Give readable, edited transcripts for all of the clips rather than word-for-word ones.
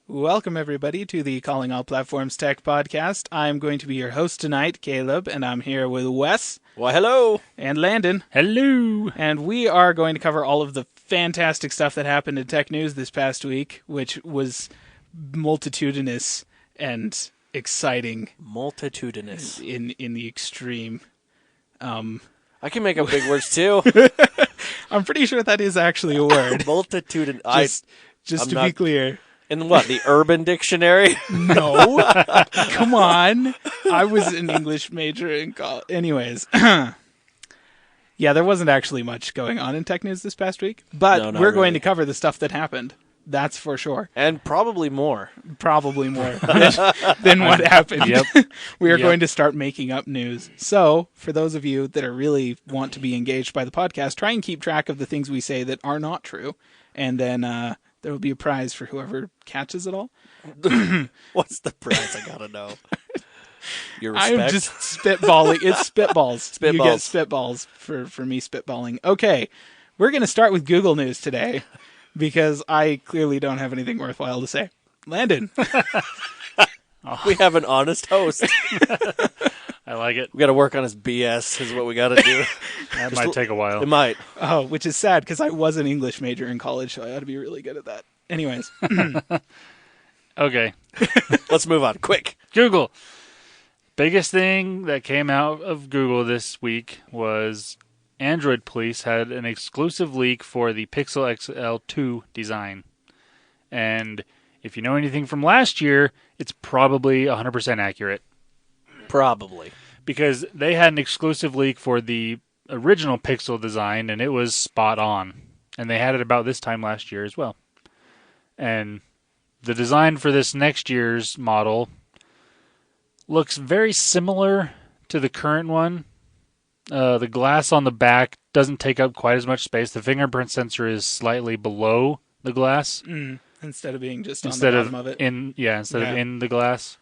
Welcome, everybody, to the Calling All Platforms Tech podcast. I'm going to be your host tonight, Caleb, and I'm here with Wes. Well, hello. And Landon. Hello. And we are going to cover all of the fantastic stuff that happened in tech news this past week, which was multitudinous and exciting. Multitudinous. In the extreme. I can make up big words, too. I'm pretty sure that is actually a word. Multitudinous. Just to be clear. In what, the Urban Dictionary? No. Come on. I was an English major in college. Anyways. Yeah, there wasn't actually much going on in tech news this past week. But we're going to cover the stuff that happened. That's for sure. And probably more. Probably more than what happened. Yep. We are going to start making up news. So, for those of you that are really want to be engaged by the podcast, try and keep track of the things we say that are not true. And then there will be a prize for whoever catches it all. What's the prize? I gotta know. Your respect? I'm just spitballing. It's spitballs. Spitballs. You get spitballs for me spitballing. Okay, we're going to start with Google News today because I clearly don't have anything worthwhile to say. Landon. We have an honest host. I like it. We got to work on his BS is what we got to do. That might take a while. It might. Oh, which is sad because I was an English major in college, so I ought to be really good at that. Anyways. Okay. Let's move on. Quick. Google. Biggest thing that came out of Google this week was Android Police had an exclusive leak for the Pixel XL2 design. And if you know anything from last year, it's probably 100% accurate. Probably. Because they had an exclusive leak for the original Pixel design, and it was spot on. And they had it about this time last year as well. And the design for this next year's model looks very similar to the current one. The glass on the back doesn't take up quite as much space. The fingerprint sensor is slightly below the glass. Instead of being just on the bottom of it. Instead of in the glass.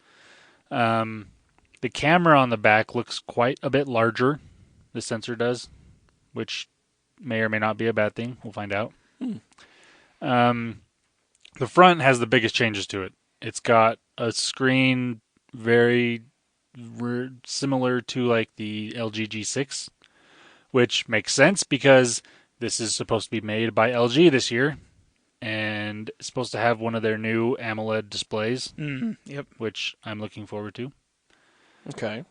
The camera on the back looks quite a bit larger. The sensor does, which may or may not be a bad thing. We'll find out. The front has the biggest changes to it. It's got a screen very similar to like the LG G6, which makes sense because this is supposed to be made by LG this year and it's supposed to have one of their new AMOLED displays, which I'm looking forward to. Okay.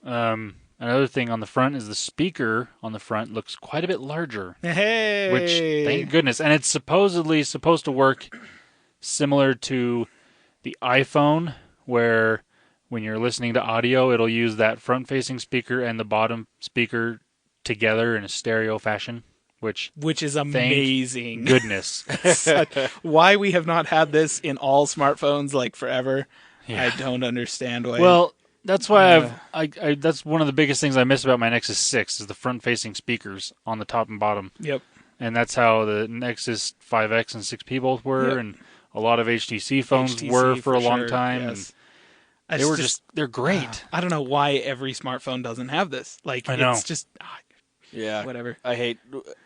Another thing on the front is the speaker on the front looks quite a bit larger. Hey! Which, thank goodness. And it's supposedly supposed to work similar to the iPhone, where when you're listening to audio, it'll use that front-facing speaker and the bottom speaker together in a stereo fashion, which is amazing. Thank goodness. Why we have not had this in all smartphones like forever, I don't understand why. Well, that's why that's one of the biggest things I miss about my Nexus 6 is the front-facing speakers on the top and bottom. Yep. And that's how the Nexus 5X and 6P both were, and a lot of HTC phones were for a long time. Yes. And they're great. I don't know why every smartphone doesn't have this. Like, I know. It's just, whatever. I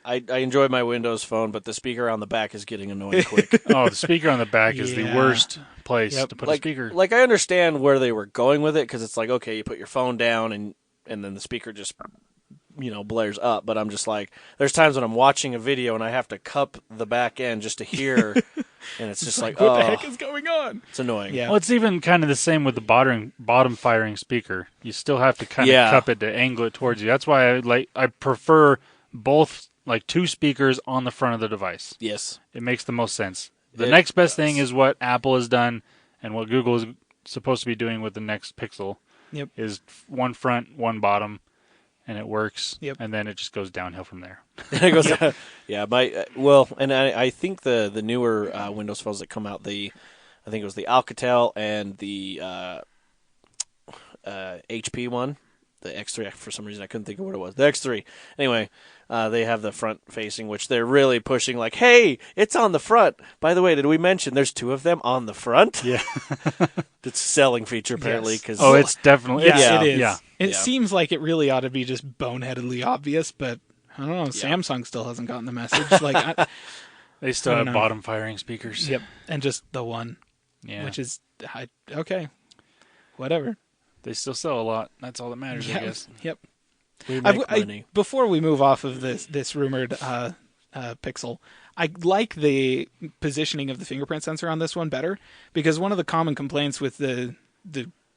enjoy my Windows phone, but the speaker on the back is getting annoying quick. Oh, the speaker on the back is the worst place to put a speaker. Like, I understand where they were going with it, because it's like, okay, you put your phone down, and then the speaker just, blares up. But I'm just like, there's times when I'm watching a video, and I have to cup the back end just to hear, and it's just like, what the heck is going on? It's annoying. Yeah. Well, it's even kind of the same with the bottom firing speaker. You still have to kind of cup it to angle it towards you. That's why I prefer both, like, two speakers on the front of the device. Yes. It makes the most sense. The next best thing is what Apple has done and what Google is supposed to be doing with the next Pixel. Yep. Is one front, one bottom, and it works. Yep. And then it just goes downhill from there. It goes, and I think the newer Windows phones that come out, I think it was the Alcatel and the HP one, the X3. For some reason, I couldn't think of what it was. The X3. Anyway, they have the front facing, which they're really pushing. Like, hey, it's on the front. By the way, did we mention there's two of them on the front? Yeah, it's a selling feature apparently. Yes. Oh, it's definitely it is. Yeah. It seems like it really ought to be just boneheadedly obvious, but I don't know. Samsung still hasn't gotten the message. Like, They still have bottom firing speakers. Yep, and just the one. Yeah. Which is, okay, whatever. They still sell a lot. That's all that matters, I guess. Yep. We make money. Before we move off of this rumored Pixel, I like the positioning of the fingerprint sensor on this one better, because one of the common complaints with the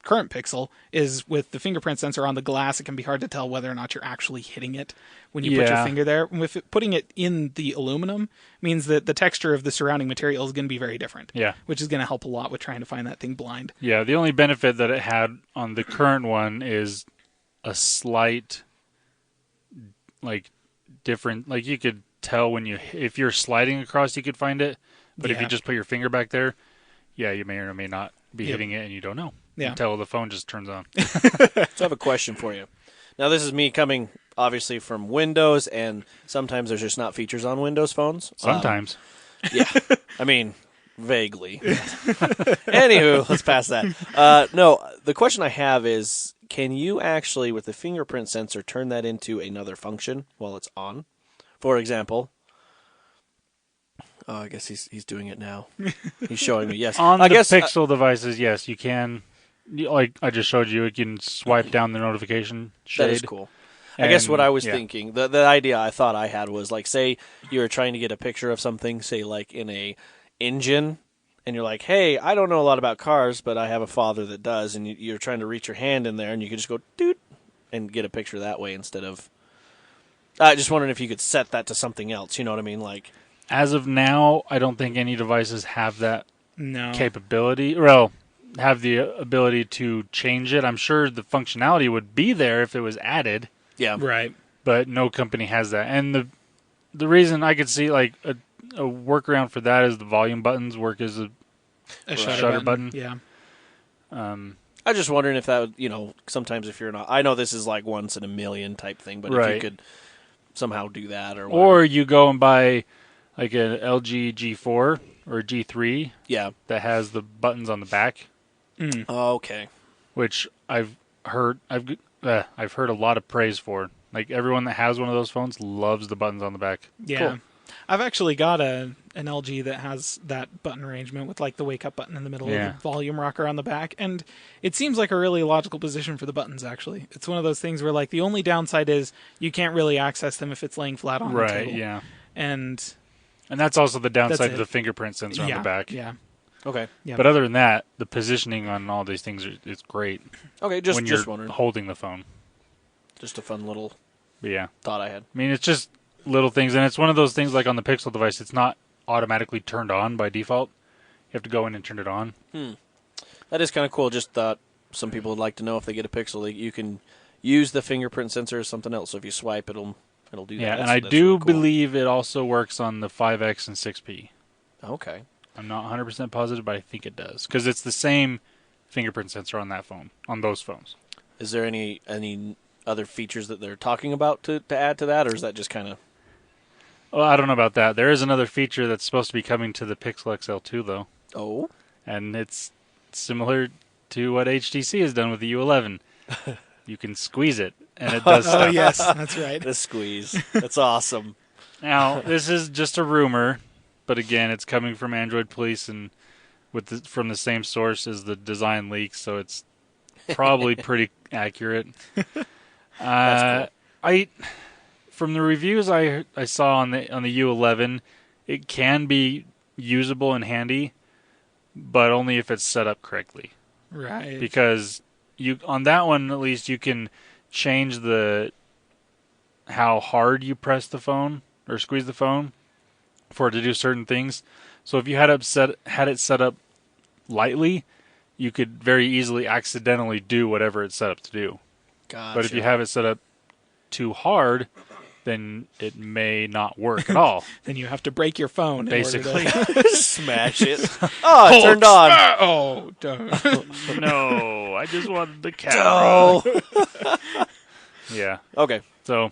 current Pixel is with the fingerprint sensor on the glass, it can be hard to tell whether or not you're actually hitting it when you put your finger there. With putting it in the aluminum means that the texture of the surrounding material is going to be very different. Yeah. Which is going to help a lot with trying to find that thing blind. Yeah, the only benefit that it had on the current one is a slight, different, you could tell if you're sliding across, you could find it. But if you just put your finger back there, you may or may not be hitting it and you don't know. Yeah. Until the phone just turns on. So I have a question for you. Now, this is me coming, obviously, from Windows, and sometimes there's just not features on Windows phones. Sometimes. Yeah. I mean, vaguely. Anywho, let's pass that. No, the question I have is, can you actually, with the fingerprint sensor, turn that into another function while it's on? For example... Oh, I guess he's doing it now. He's showing me, yes. On the Pixel devices, yes, you can... Like I just showed you, you can swipe down the notification shade. That is cool. I guess what I was thinking, the idea I thought I had was, say you were trying to get a picture of something, say, in a engine, and you're like, hey, I don't know a lot about cars, but I have a father that does, and you're trying to reach your hand in there, and you can just go, doot, and get a picture that way instead of... I just wondering if you could set that to something else, you know what I mean? As of now, I don't think any devices have that capability. Well... have the ability to change it. I'm sure the functionality would be there if it was added. Yeah. Right. But no company has that. And the reason I could see a workaround for that is the volume buttons work as a shutter button. Yeah. I'm just wondering if that would, sometimes if you're not, I know this is once in a million type thing, but if you could somehow do that or whatever. Or you go and buy an LG G4 or G3 that has the buttons on the back. Mm. Oh, okay. Which I've heard a lot of praise for. Everyone that has one of those phones loves the buttons on the back. Yeah. Cool. I've actually got an LG that has that button arrangement with the wake up button in the middle of the volume rocker on the back, and it seems like a really logical position for the buttons. Actually, it's one of those things where the only downside is you can't really access them if it's laying flat on the table. Right. Yeah. And that's also the downside of the fingerprint sensor on the back. Yeah. Okay. Yeah. But other than that, the positioning on all these things is great. Okay, just when you're wondering. Holding the phone. Just a fun little thought I had. I mean, it's just little things, and it's one of those things on the Pixel device, it's not automatically turned on by default. You have to go in and turn it on. That is kind of cool. Just thought some people would like to know if they get a Pixel, you can use the fingerprint sensor as something else. So if you swipe, it'll do that. Yeah, and I do believe it also works on the 5X and 6P. Okay. I'm not 100% positive, but I think it does. Because it's the same fingerprint sensor on that phone, on those phones. Is there any other features that they're talking about to add to that, or is that just kind of... Well, I don't know about that. There is another feature that's supposed to be coming to the Pixel XL2, though. Oh? And it's similar to what HTC has done with the U11. You can squeeze it, and it does stuff. Oh, yes, that's right. The squeeze. That's awesome. Now, this is just a rumor, but again, it's coming from Android Police and from the same source as the design leaks, so it's probably pretty accurate. That's cool. From the reviews I saw on the U11, it can be usable and handy, but only if it's set up correctly. Right. Because on that one at least you can change how hard you press the phone or squeeze the phone for it to do certain things. So if you had it set up lightly, you could very easily accidentally do whatever it's set up to do. Gotcha. But if you have it set up too hard, then it may not work at all. Then you have to break your phone. Basically. Smash it. Oh, it turned on. Oh, don't. No, I just wanted the camera. Yeah. Okay. So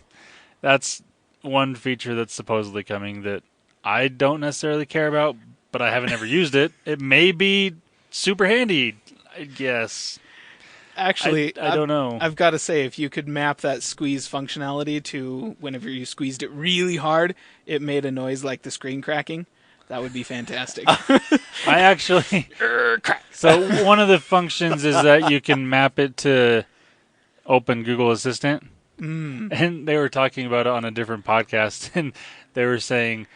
that's one feature that's supposedly coming that I don't necessarily care about, but I haven't ever used it. It may be super handy, I guess. Actually, I don't know. I've got to say, if you could map that squeeze functionality to whenever you squeezed it really hard, it made a noise like the screen cracking. That would be fantastic. I actually... So one of the functions is that you can map it to open Google Assistant. And they were talking about it on a different podcast, and they were saying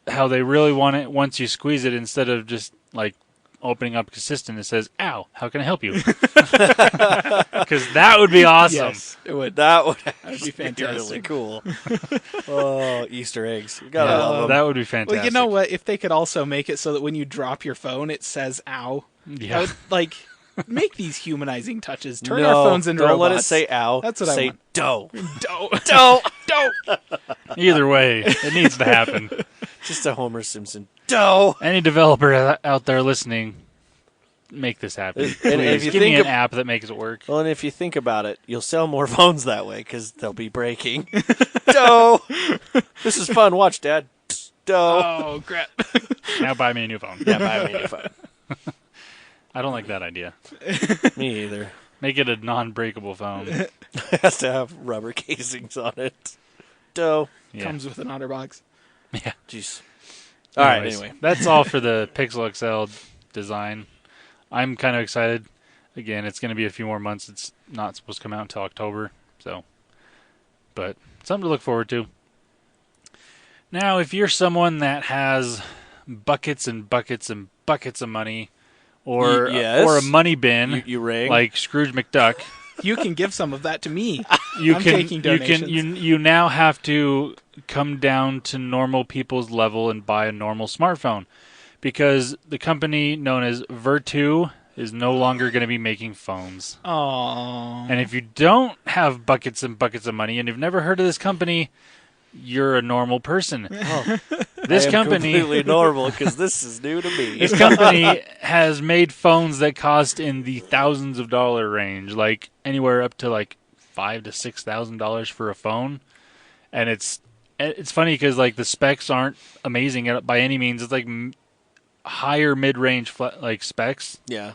how they really want it once you squeeze it, instead of just like opening up Assistant, it says, "Ow, how can I help you?" Because that would be awesome. Yes, it would. That would be fantastic. Really cool. Oh, Easter eggs. We gotta love them. That would be fantastic. Well, you know what? If they could also make it so that when you drop your phone, it says "ow." Yeah. Like, make these humanizing touches. Turn our phones into don't robots. let it say "ow." That's what I say want. "dough." Dough. Either way, it needs to happen. Just a Homer Simpson. Dough. Any developer out there listening, make this happen. And Please, if you give me think an app that makes it work. Well, and if you think about it, you'll sell more phones that way because they'll be breaking. Dough. This is fun. Watch, Dad. Dough. Oh, crap. Now buy me a new phone. Yeah, buy me a new phone. I don't like that idea. Me either. Make it a non-breakable phone. It has to have rubber casings on it. Dough. Yeah. Comes with an OtterBox. Yeah. Jeez. All right, Anyways, anyway. that's all for the Pixel XL design. I'm kind of excited. Again, it's going to be a few more months. It's not supposed to come out until October. But something to look forward to. Now, if you're someone that has buckets and buckets and buckets of money, or yes. or a money bin, You ring. like Scrooge McDuck, You can give some of that to me. I'm taking donations. you now have to come down to normal people's level and buy a normal smartphone, because the company known as Vertu is no longer going to be making phones. Aww. And if you don't have buckets and buckets of money and you've never heard of this company, you're a normal person. This I am company completely normal because this is new to me. This company has made phones that cost in the thousands of dollar range, like anywhere up to like $5,000 to $6,000 for a phone. And it's funny because like the specs aren't amazing by any means. It's like higher mid-range like specs. Yeah.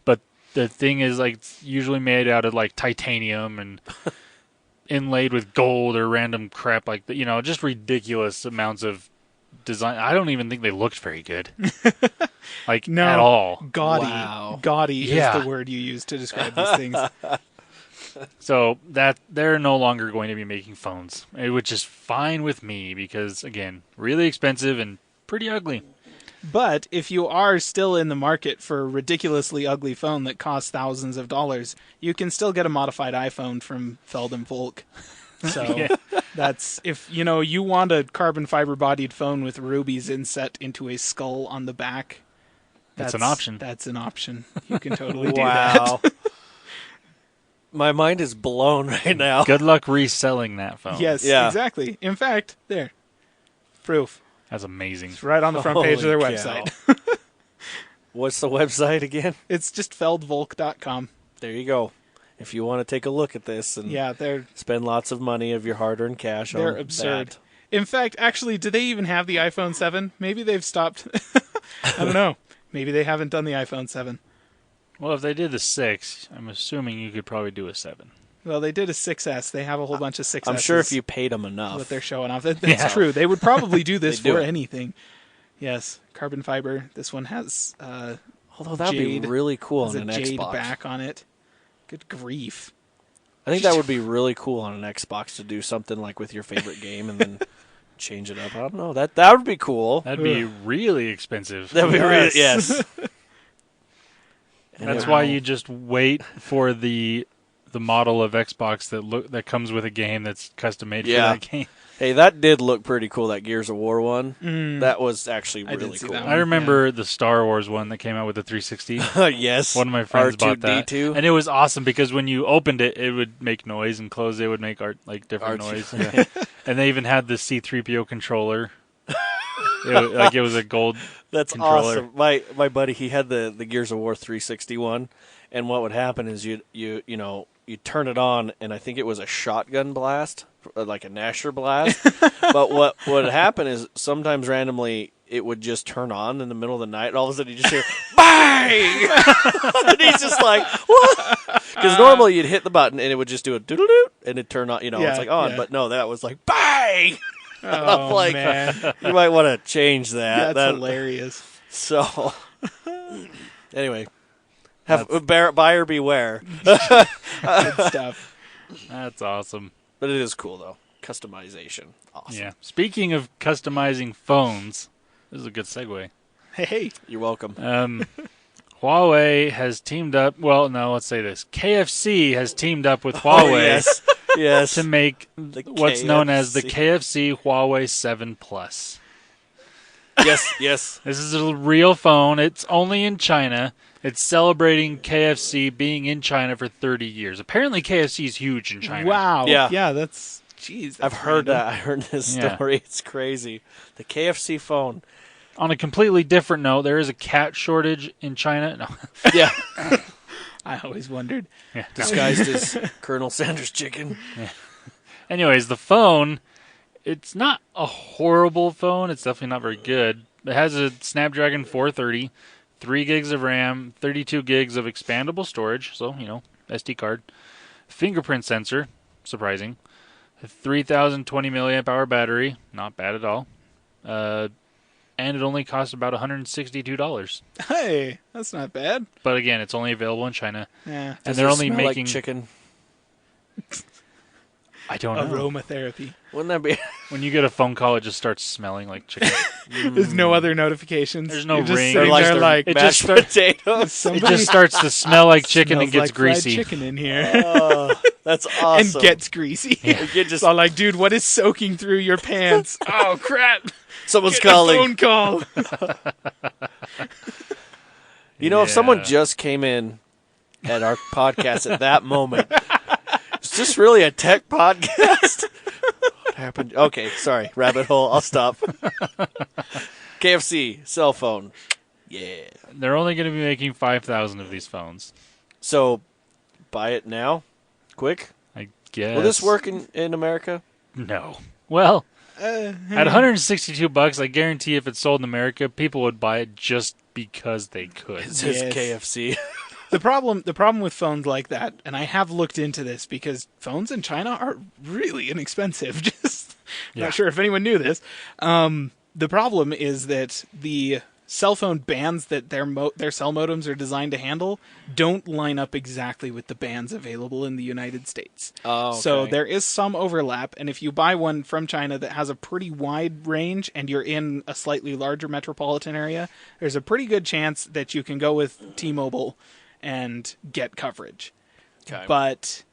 But the thing is, like, it's usually made out of like titanium and inlaid with gold or random crap like that. You know, just ridiculous amounts of design. I don't even think they looked very good. Like, No. at all. Gaudy. Wow. Gaudy Yeah. is the word you use to describe these things. So that they're no longer going to be making phones, which is fine with me because, again, really expensive and pretty ugly. But if you are still in the market for a ridiculously ugly phone that costs thousands of dollars, you can still get a modified iPhone from Feld and Volk. So that's, if you want a carbon fiber bodied phone with rubies inset into a skull on the back. That's an option. That's an option. You can totally do Wow. that. My mind is blown right now. Good luck reselling that phone. Yes, Yeah. exactly. In fact, there. Proof. That's amazing. It's right on the front page of their Holy website. cow. What's the website again? It's just feldvolk.com. There you go. If you want to take a look at this and Yeah, they're spend lots of money of your hard-earned cash on absurd. that. In fact, actually, do they even have the iPhone 7? Maybe they've stopped. I don't know. Maybe they haven't done the iPhone 7. Well, if they did the 6, I'm assuming you could probably do a 7. Well, they did a 6S. They have a whole bunch of 6S. I'm sure if you paid them enough. What they're showing off. That's Yeah. true. They would probably do this They do for it. anything. Yes. Carbon fiber. This one has Although that would be jade. really cool has on a an jade Xbox. back on it. Good grief. I think that would be really cool on an Xbox to do something like with your favorite game and then change it up. I don't know. That would be cool. That'd be really expensive. That would be really, Yes. yes. That's Wow. why you just wait for the model of Xbox that comes with a game that's custom made Yeah. for that game. Hey, that did look pretty cool, that Gears of War one. Mm. That was actually I did really see cool. that I remember the Star Wars one that came out with the 360. Yes. One of my friends bought that, R2-D2. and it was awesome because when you opened it, it would make noise, and closed it would make different R2. noise. Yeah. And they even had the C-3PO controller. It was a gold. That's controller. awesome. My buddy, he had the Gears of War 360 one, and what would happen is you turn it on, and I think it was a shotgun blast, like a Nasher blast. But what would happen is sometimes randomly it would just turn on in the middle of the night, and all of a sudden you just hear bang, and he's just like, what? Because normally you'd hit the button and it would just do a doodle-doo, and it'd turn on. Yeah, it's like on, yeah. but no, that was like bang. Oh, like, man. you might want to change that. That's hilarious. So, anyway, buyer beware. Good stuff. That's awesome. But it is cool, though. Customization. Awesome. Yeah. Speaking of customizing phones, this is a good segue. Hey. You're welcome. Huawei has teamed up. Well, no, let's say this. KFC has teamed up with Huawei yes. to make what's KFC. known as the KFC Huawei 7 Plus. Yes. This is a real phone. It's only in China. It's celebrating KFC being in China for 30 years. Apparently, KFC is huge in China. Wow. Yeah. That's... Jeez. I've heard that. I heard this story. It's crazy. The KFC phone. On a completely different note, there is a cat shortage in China. No. Yeah. I always wondered. Yeah. Disguised as Colonel Sanders chicken. Yeah. Anyways, the phone, it's not a horrible phone. It's definitely not very good. It has a Snapdragon 430, 3 gigs of RAM, 32 gigs of expandable storage, so, SD card, fingerprint sensor, surprising, a 3020 milliamp hour battery, not bad at all, and it only costs about $162. Hey, that's not bad. But again, it's only available in China. Yeah. And they're only Smell making like chicken. I don't know. Aromatherapy. Wouldn't that be? When you get a phone call, it just starts smelling like chicken. There's no other notifications. There's no You're just ring. sitting Or there like it mashed just potatoes. It just starts to smell like chicken and smells gets like fried greasy. chicken in here. That's awesome. And gets greasy. Yeah. You just It's all like, dude, what is soaking through your pants? Oh, crap. someone's Get a calling. phone call. If someone just came in at our podcast at that moment, is this really a tech podcast? What happened? Okay, sorry. Rabbit hole. I'll stop. KFC cell phone. Yeah. They're only going to be making 5,000 of these phones. So, buy it now, quick. I guess. Will this work in America? No. Well, at $162, I guarantee if it's sold in America, people would buy it just because they could. It says Yes. KFC. The problem with phones like that, and I have looked into this because phones in China are really inexpensive. Just not sure if anyone knew this. The problem is that the cell phone bands that their cell modems are designed to handle don't line up exactly with the bands available in the United States. Oh, okay. So there is some overlap, and if you buy one from China that has a pretty wide range and you're in a slightly larger metropolitan area, there's a pretty good chance that you can go with T-Mobile and get coverage. Okay. But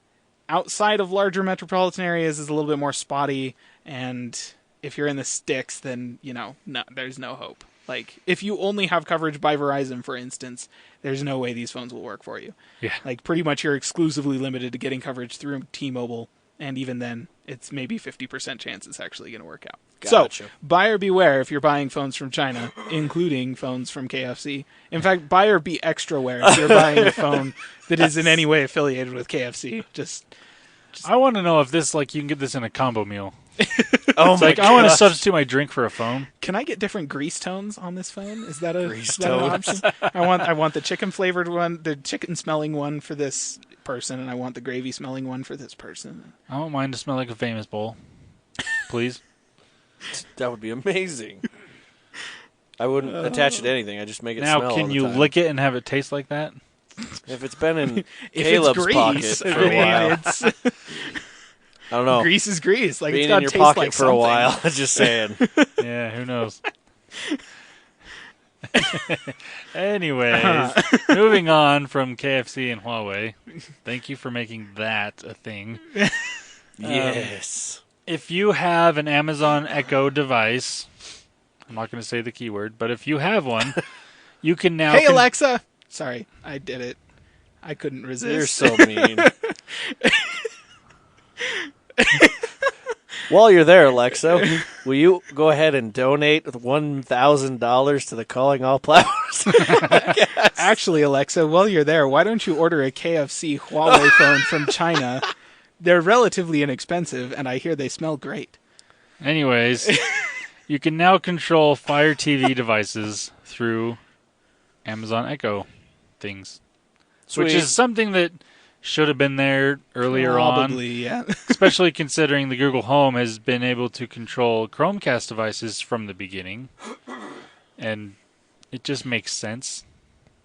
outside of larger metropolitan areas is a little bit more spotty, and if you're in the sticks, then, no, there's no hope. Like, if you only have coverage by Verizon, for instance, there's no way these phones will work for you. Yeah. Like, pretty much you're exclusively limited to getting coverage through T-Mobile, and even then, it's maybe 50% chance it's actually going to work out. Gotcha. So, buyer beware if you're buying phones from China, including phones from KFC. In fact, buyer be extra aware if you're buying a phone that is in any way affiliated with KFC. I want to know if this, you can get this in a combo meal. Oh It's my I want to gosh. substitute my drink for a phone. Can I get different grease tones on this phone? Is that an Grease option? I want the chicken flavored one, the chicken smelling one for this person, and I want the gravy smelling one for this person. I don't mind to smell like a famous bowl. Please. That would be amazing. I wouldn't attach it to anything. I just make it smell Now, all can the you time. lick it and have it taste like that? If it's been in If Caleb's it's grease, pocket for a while. it's I don't know. grease is grease. Like, Being it's got in your to taste pocket like for something. a while. Just saying. Yeah, who knows? Anyways, moving on from KFC and Huawei. Thank you for making that a thing. Yes. If you have an Amazon Echo device, I'm not going to say the keyword, but if you have one, you can now... Hey, Alexa. Sorry, I did it. I couldn't resist. You're so mean. While you're there, Alexa, will you go ahead and donate $1,000 to the Calling All Flowers? Actually, Alexa, while you're there, why don't you order a KFC Huawei phone from China? They're relatively inexpensive, and I hear they smell great. Anyways, you can now control Fire TV devices through Amazon Echo things. Sweet. Which is something that should have been there earlier Probably, yeah. especially considering the Google Home has been able to control Chromecast devices from the beginning. And it just makes sense.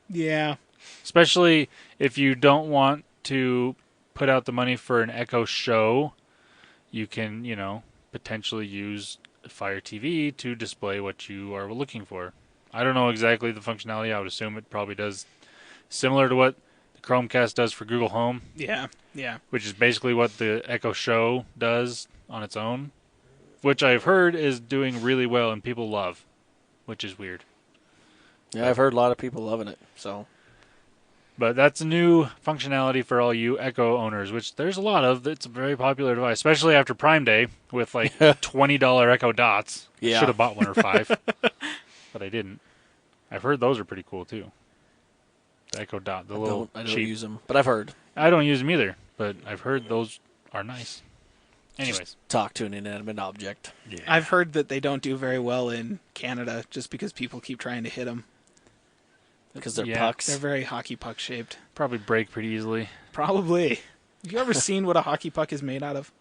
Yeah. Especially if you don't want to put out the money for an Echo Show, you can, potentially use Fire TV to display what you are looking for. I don't know exactly the functionality. I would assume it probably does similar to what the Chromecast does for Google Home. Yeah, yeah. Which is basically what the Echo Show does on its own, which I've heard is doing really well and people love, which is weird. Yeah, I've heard a lot of people loving it. So, but that's a new functionality for all you Echo owners, which there's a lot of. It's a very popular device, especially after Prime Day with like $20 Echo Dots. Yeah. Should have bought one or 5, but I didn't. I've heard those are pretty cool too. The Echo Dot, I don't use them, but I've heard. I don't use them either, but I've heard those are nice. Anyways, just talk to an inanimate object. Yeah. I've heard that they don't do very well in Canada just because people keep trying to hit them. Because they're pucks. They're very hockey puck shaped. Probably break pretty easily. Probably. Have you ever seen what a hockey puck is made out of?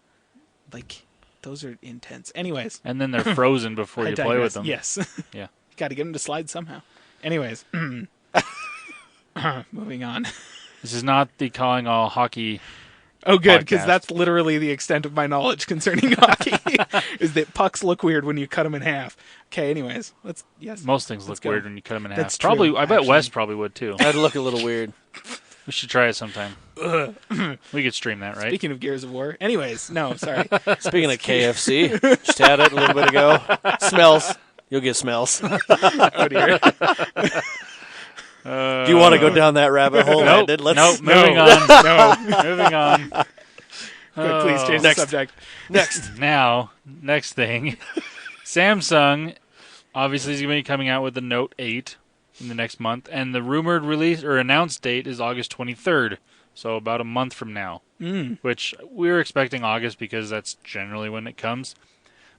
Like, those are intense. Anyways. And then they're frozen before you play with them. Yes. Yeah. Got to get them to slide somehow. Anyways. Moving on. This is not the Calling All Hockey Oh, good, because that's literally the extent of my knowledge concerning hockey, is that pucks look weird when you cut them in half. Okay, anyways, most things look weird when you cut them in half. That's probably, true, I bet Wes probably would too. That'd look a little weird. We should try it sometime. We could stream that, right? Speaking of Gears of War. Anyways, no, sorry. Speaking of KFC, just had it a little bit ago. Smells. You'll get smells. Oh, dear. Do you want to go down that rabbit hole? Nope. Moving on. No. Moving on. Good, please change the subject. Next thing. Samsung obviously is going to be coming out with the Note 8 in the next month, and the rumored release or announced date is August 23rd, so about a month from now, which we were expecting August because that's generally when it comes.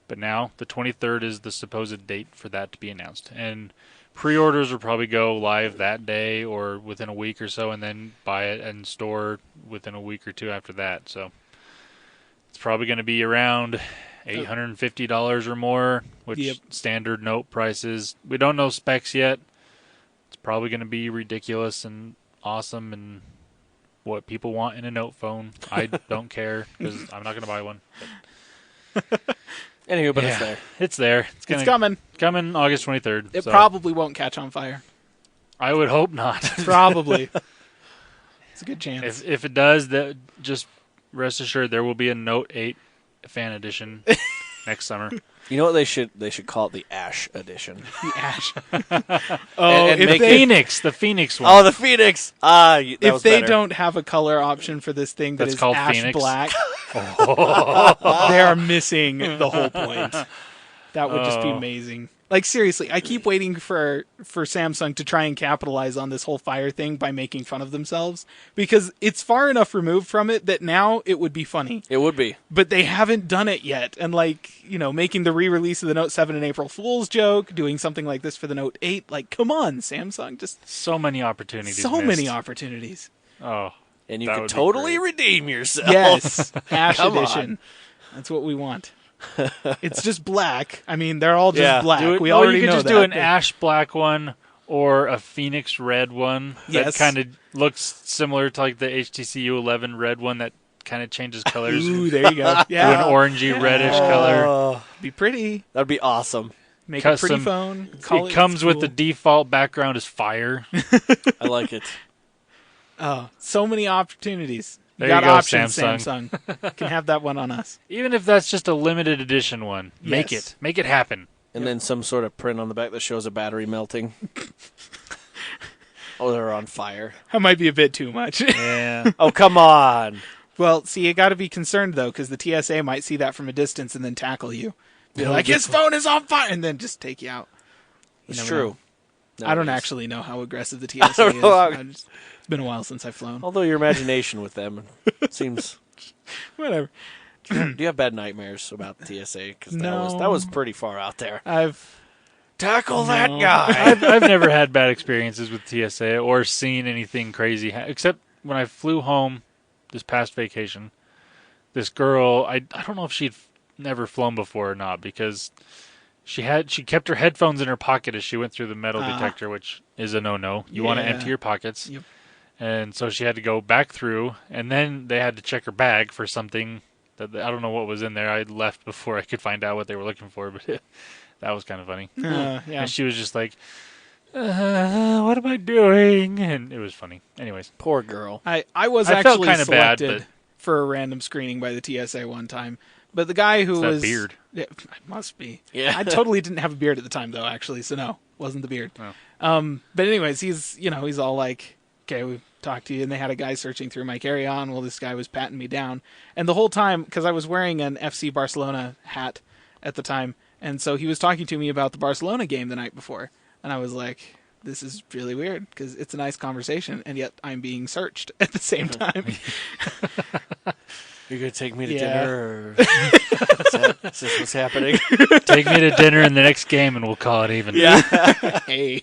But now the 23rd is the supposed date for that to be announced, and pre-orders will probably go live that day or within a week or so, and then buy it and store within a week or two after that. So it's probably going to be around $850 or more, which standard Note prices. We don't know specs yet. It's probably going to be ridiculous and awesome and what people want in a Note phone. I don't care because I'm not going to buy one. Anywho, but it's there. It's there. It's coming. Coming August 23rd. It probably won't catch on fire. I would hope not. Probably. It's a good chance. If it does, just rest assured there will be a Note 8 fan edition next summer. You know what they should call it? The Ash edition. The Ash. The Phoenix one. Oh, the Phoenix. If they don't have a color option for this thing that's called Ash Phoenix. Black, they are missing the whole point. That would just be amazing. Like, seriously, I keep waiting for Samsung to try and capitalize on this whole fire thing by making fun of themselves, because it's far enough removed from it that now it would be funny. It would be. But they haven't done it yet. And, making the re-release of the Note 7 an April Fool's joke, doing something like this for the Note 8, come on, Samsung. Just so many opportunities. Many opportunities. Oh. And you could totally redeem yourself. Yes. Ash edition. That's what we want. It's just black. I mean, they're all just black. We already know that. You could just do an ash black one or a Phoenix red one. Yes. That kind of looks similar to like the HTC U11 red one that kind of changes colors. Ooh, there you go. Yeah. To an orangey reddish color. Be pretty. That'd be awesome. Make a pretty phone. It comes with the default background as fire. I like it. Oh, so many opportunities. There you got you go, options, Samsung. Can have that one on us. Even if that's just a limited edition one, make it happen. And then some sort of print on the back that shows a battery melting. Oh, they're on fire. That might be a bit too much. Yeah. Oh, come on. Well, see, you got to be concerned though, because the TSA might see that from a distance and then tackle you. Be like, his phone is on fire, and then just take you out. It's true. I don't actually know how aggressive the TSA is. It's been a while since I've flown. Although your imagination with them seems... Whatever. Do you have bad nightmares about the TSA? Because that was pretty far out there. Tackle that guy! I've never had bad experiences with TSA or seen anything crazy, except when I flew home this past vacation. This girl, I don't know if she'd never flown before or not, because she kept her headphones in her pocket as she went through the metal detector, which is a no-no. You want to empty your pockets. Yep. And so she had to go back through, and then they had to check her bag for something that I don't know what was in there. I left before I could find out what they were looking for, but that was kind of funny. Yeah. And she was just like, what am I doing? And it was funny. Anyways. Poor girl. I was felt actually kinda bad, selected for a random screening by the TSA one time. But the guy who It's was... that beard. Yeah, it must be. Yeah. I totally didn't have a beard at the time, though, actually, so no, wasn't the beard. Oh. But anyways, he's all like, okay, we talked to you, and they had a guy searching through my carry-on. Well, this guy was patting me down. And the whole time, because I was wearing an FC Barcelona hat at the time, and so he was talking to me about the Barcelona game the night before. And I was like, this is really weird, because it's a nice conversation, and yet I'm being searched at the same time. You're going to take me to dinner? Or... is this what's happening? Take me to dinner in the next game, and we'll call it even. Yeah. Hey.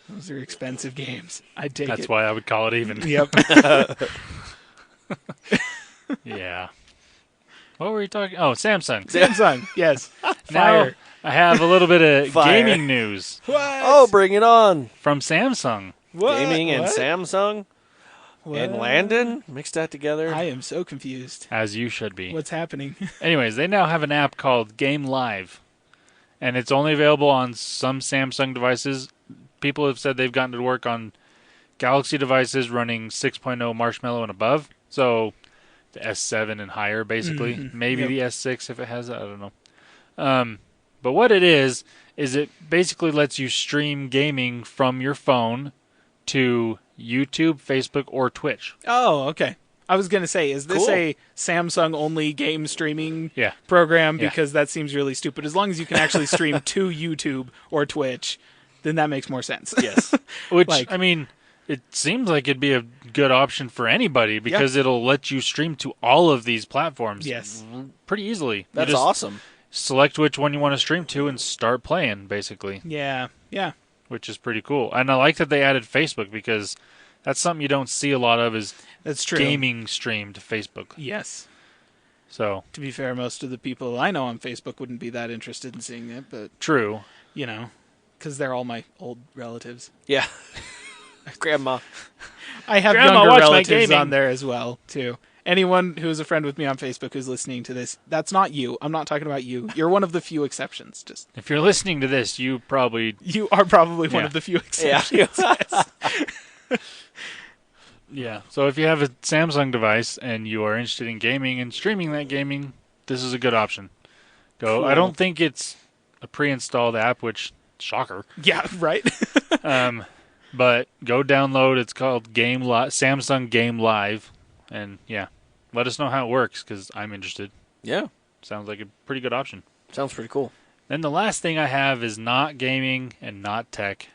Those are expensive games. I'd take it. That's why I would call it even. Yep. Yeah. What were you talking? Oh, Samsung. Samsung, yes. Now Fire. I have a little bit of Fire. gaming news What? Oh, bring it on. from Samsung. What? Gaming and What? Samsung and What? Landon. Mix that together. I am so confused. As you should be. What's happening? Anyways, they now have an app called Game Live, and it's only available on some Samsung devices. People have said they've gotten to work on Galaxy devices running 6.0 Marshmallow and above, so the S7 and higher, basically. Mm-hmm. Maybe Yep. the S6 if it has that. I don't know. But what it is it basically lets you stream gaming from your phone to YouTube, Facebook, or Twitch. Oh, okay. I was going to say, is this Cool. a Samsung-only game streaming Yeah. program? Yeah. Because that seems really stupid. As long as you can actually stream to YouTube or Twitch, then that makes more sense. Yes. Which, Like- I mean, it seems like it'd be a good option for anybody because it'll let you stream to all of these platforms Yes. pretty easily. You That's just awesome. select which one you want to stream to and start playing, basically, Yeah. which is pretty cool. And I like that they added Facebook because that's something you don't see a lot of is That's true. gaming streamed to Facebook. Yes. So, To be fair, most of the people I know on Facebook wouldn't be that interested in seeing it, but, true. because they're all my old relatives. Yeah. Grandma. I have Grandma, younger watch my relatives gaming. on there as well, too. Anyone who's a friend with me on Facebook who's listening to this, that's not you. I'm not talking about you. You're one of the few exceptions. Just If you're listening to this, you probably... you are probably one Yeah. of the few Yeah. exceptions. Yeah. So if you have a Samsung device and you are interested in gaming and streaming that gaming, this is a good option. Go. I Cool. don't think it's a pre-installed app, which shocker. Yeah, right. But go download. It's called Samsung Game Live, and yeah, let us know how it works because I'm interested. Yeah. Sounds like a pretty good option. Sounds pretty cool. Then the last thing I have is not gaming and not tech,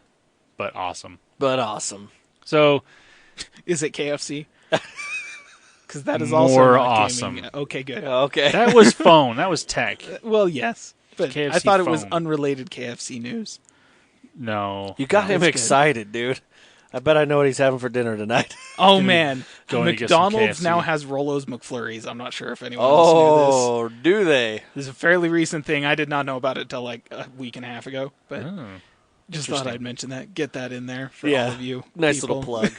but awesome. But awesome. So Is it KFC? Because that is also More not awesome. gaming. Okay, good. Okay. that was phone. That was tech. Well, yes, but KFC I thought it was phone. unrelated KFC news. No. You got him That's good. excited, dude. I bet I know what he's having for dinner tonight. Oh man, going to get some McDonald's KFC. now has Rolo's McFlurries. I'm not sure if anyone else knew Oh, do they? this. This is a fairly recent thing. I did not know about it till like a week and a half ago, but Oh. just thought I'd mention that. Get that in there for Yeah. all of you. Nice people. little plug.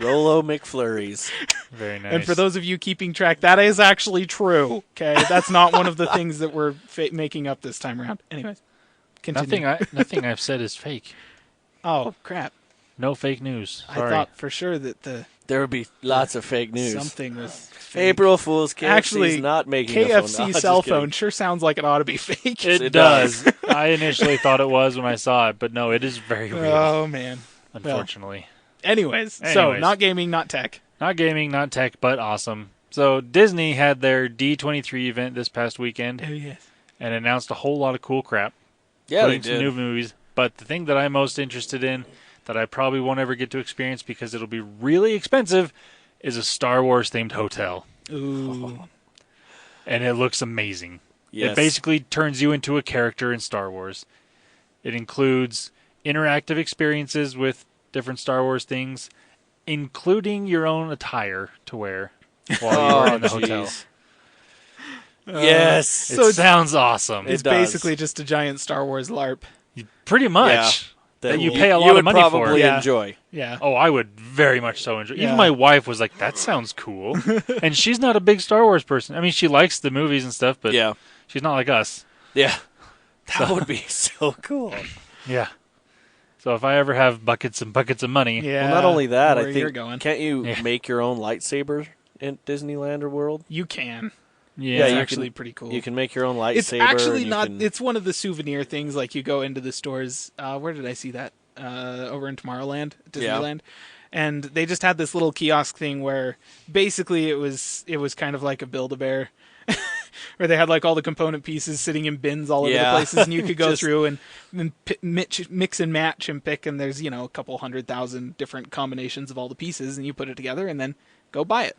Rolo McFlurries. Very nice. And for those of you keeping track, that is actually true. Okay, that's not one of the things that we're making up this time around. Anyways, continue. Nothing I've said is fake. Oh crap! No fake news. Sorry. I thought for sure that There would be lots of fake news. something was fake. April Fool's. KFC's Actually, not making a phone. KFC No, just cell kidding. phone sure sounds like it ought to be fake. it does. does. I initially thought it was when I saw it, but no, it is very real. Oh man. Unfortunately, Anyways, so Anyways. not gaming, not tech. not gaming, not tech, but awesome. So Disney had their D23 event this past weekend Oh yes. and announced a whole lot of cool crap, Yeah, they including some did. new movies. But the thing that I'm most interested in, that I probably won't ever get to experience because it'll be really expensive, is a Star Wars themed hotel, Ooh. and it looks amazing. Yes. It basically turns you into a character in Star Wars. It includes interactive experiences with different Star Wars things, including your own attire to wear while you are in the hotel. Yes. So It sounds awesome. It's basically just a giant Star Wars LARP. Pretty much. That you pay a you lot would of money for. probably Yeah. enjoy. Yeah. Oh, I would very much so enjoy. Yeah. Even my wife was like, "That sounds cool," and she's not a big Star Wars person. I mean, she likes the movies and stuff, but Yeah. she's not like us. Yeah. That would be so cool. Yeah. So if I ever have buckets and buckets of money, Yeah. Well, not only that, where I you're think going. can't you Yeah. make your own lightsaber in Disneyland or World? You can. yeah, It's you actually can- pretty cool. You can make your own lightsaber. It's actually and you not. can- It's one of the souvenir things. Like you go into the stores. Where did I see that? Over in Tomorrowland, Disneyland, and they just had this little kiosk thing where basically it was kind of like a Build-A-Bear, where they had like all the component pieces sitting in bins all over the places, and you could go through and mix and match and pick. And there's a couple 100,000 different combinations of all the pieces, and you put it together and then go buy it,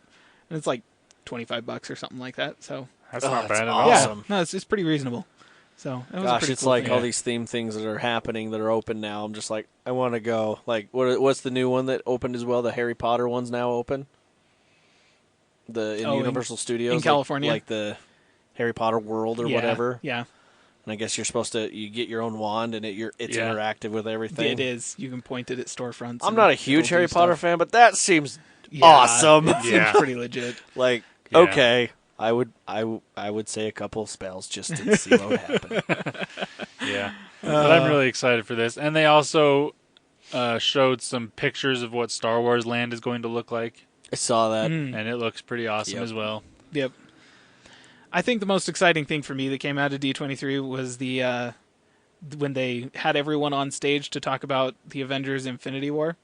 and it's like $25 or something like that. So that's not that's bad at all. awesome. yeah, no, it's pretty reasonable. So it was a Gosh, pretty it's cool like thing. all these theme things that are happening that are open now. I'm just like, I want to go. Like, what's the new one that opened as well? The Harry Potter one's now open. In Universal Studios in California, like the Harry Potter World or whatever. Yeah, And I guess you're supposed to get your own wand and it's interactive with everything. it is. You can point it at storefronts. I'm not a huge Harry Potter fan, but that seems Yeah, awesome. It seems Yeah. pretty legit. Like, Yeah. okay, I would say a couple spells just to see what would happen. Yeah. But I'm really excited for this. And they also showed some pictures of what Star Wars Land is going to look like. I saw that. And it looks pretty awesome Yep. as well. Yep. I think the most exciting thing for me that came out of D23 was the when they had everyone on stage to talk about the Avengers Infinity War,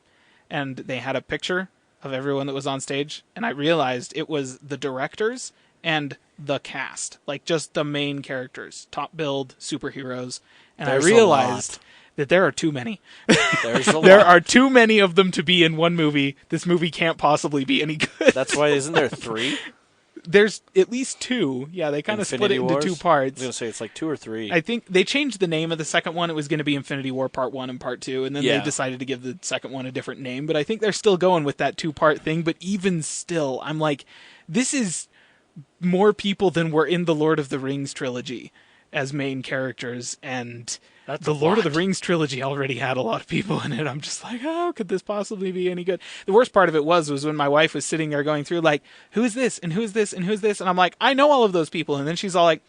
and they had a picture of everyone that was on stage, and I realized it was the directors and the cast, like just the main characters, top billed superheroes, and There's I a realized lot. that there are too many. There's a There lot. are too many of them to be in one movie. This movie can't possibly be any good. That's why isn't there 3? There's at least 2. Yeah, they kind of split it Infinity into 2 Wars? I parts. was gonna say it's like 2 or 3. I think they changed the name of the second one. It was going to be Infinity War Part 1 and Part 2, and then Yeah. they decided to give the second one a different name. But I think they're still going with that 2-part thing. But even still, I'm like, this is more people than were in the Lord of the Rings trilogy as main characters, and That's the a Lord of lot. the Rings trilogy already had a lot of people in it. I'm just like, how could this possibly be any good? The worst part of it was when my wife was sitting there going through like, who is this and who is this and who is this, and I'm like, I know all of those people, and then she's all like,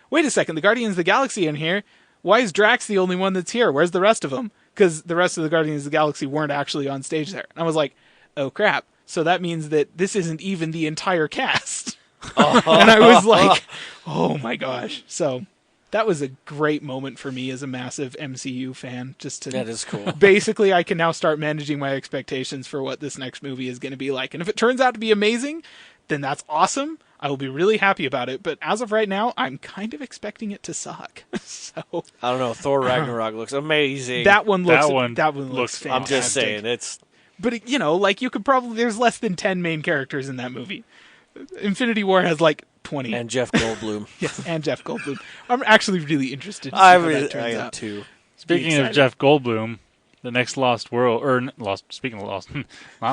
wait a second, the Guardians of the Galaxy in here. Why is Drax the only one that's here? Where's the rest of them? Because the rest of the Guardians of the Galaxy weren't actually on stage there. And I was like, oh crap. So that means that this isn't even the entire cast. And I was like, oh my gosh. So that was a great moment for me as a massive MCU fan. Just to That is cool. basically, I can now start managing my expectations for what this next movie is going to be like. And if it turns out to be amazing, then that's awesome. I will be really happy about it. But as of right now, I'm kind of expecting it to suck. So I don't know. Thor Ragnarok looks amazing. that one looks looks fantastic. I'm just saying it's. But like you could probably, there's less than 10 main characters in that movie. Infinity War has like 20. And Jeff Goldblum. Yes, and Jeff Goldblum. I'm actually really interested to see how that turns am out. too. Speaking of excited. Jeff Goldblum, the next Lost World, speaking of Lost, not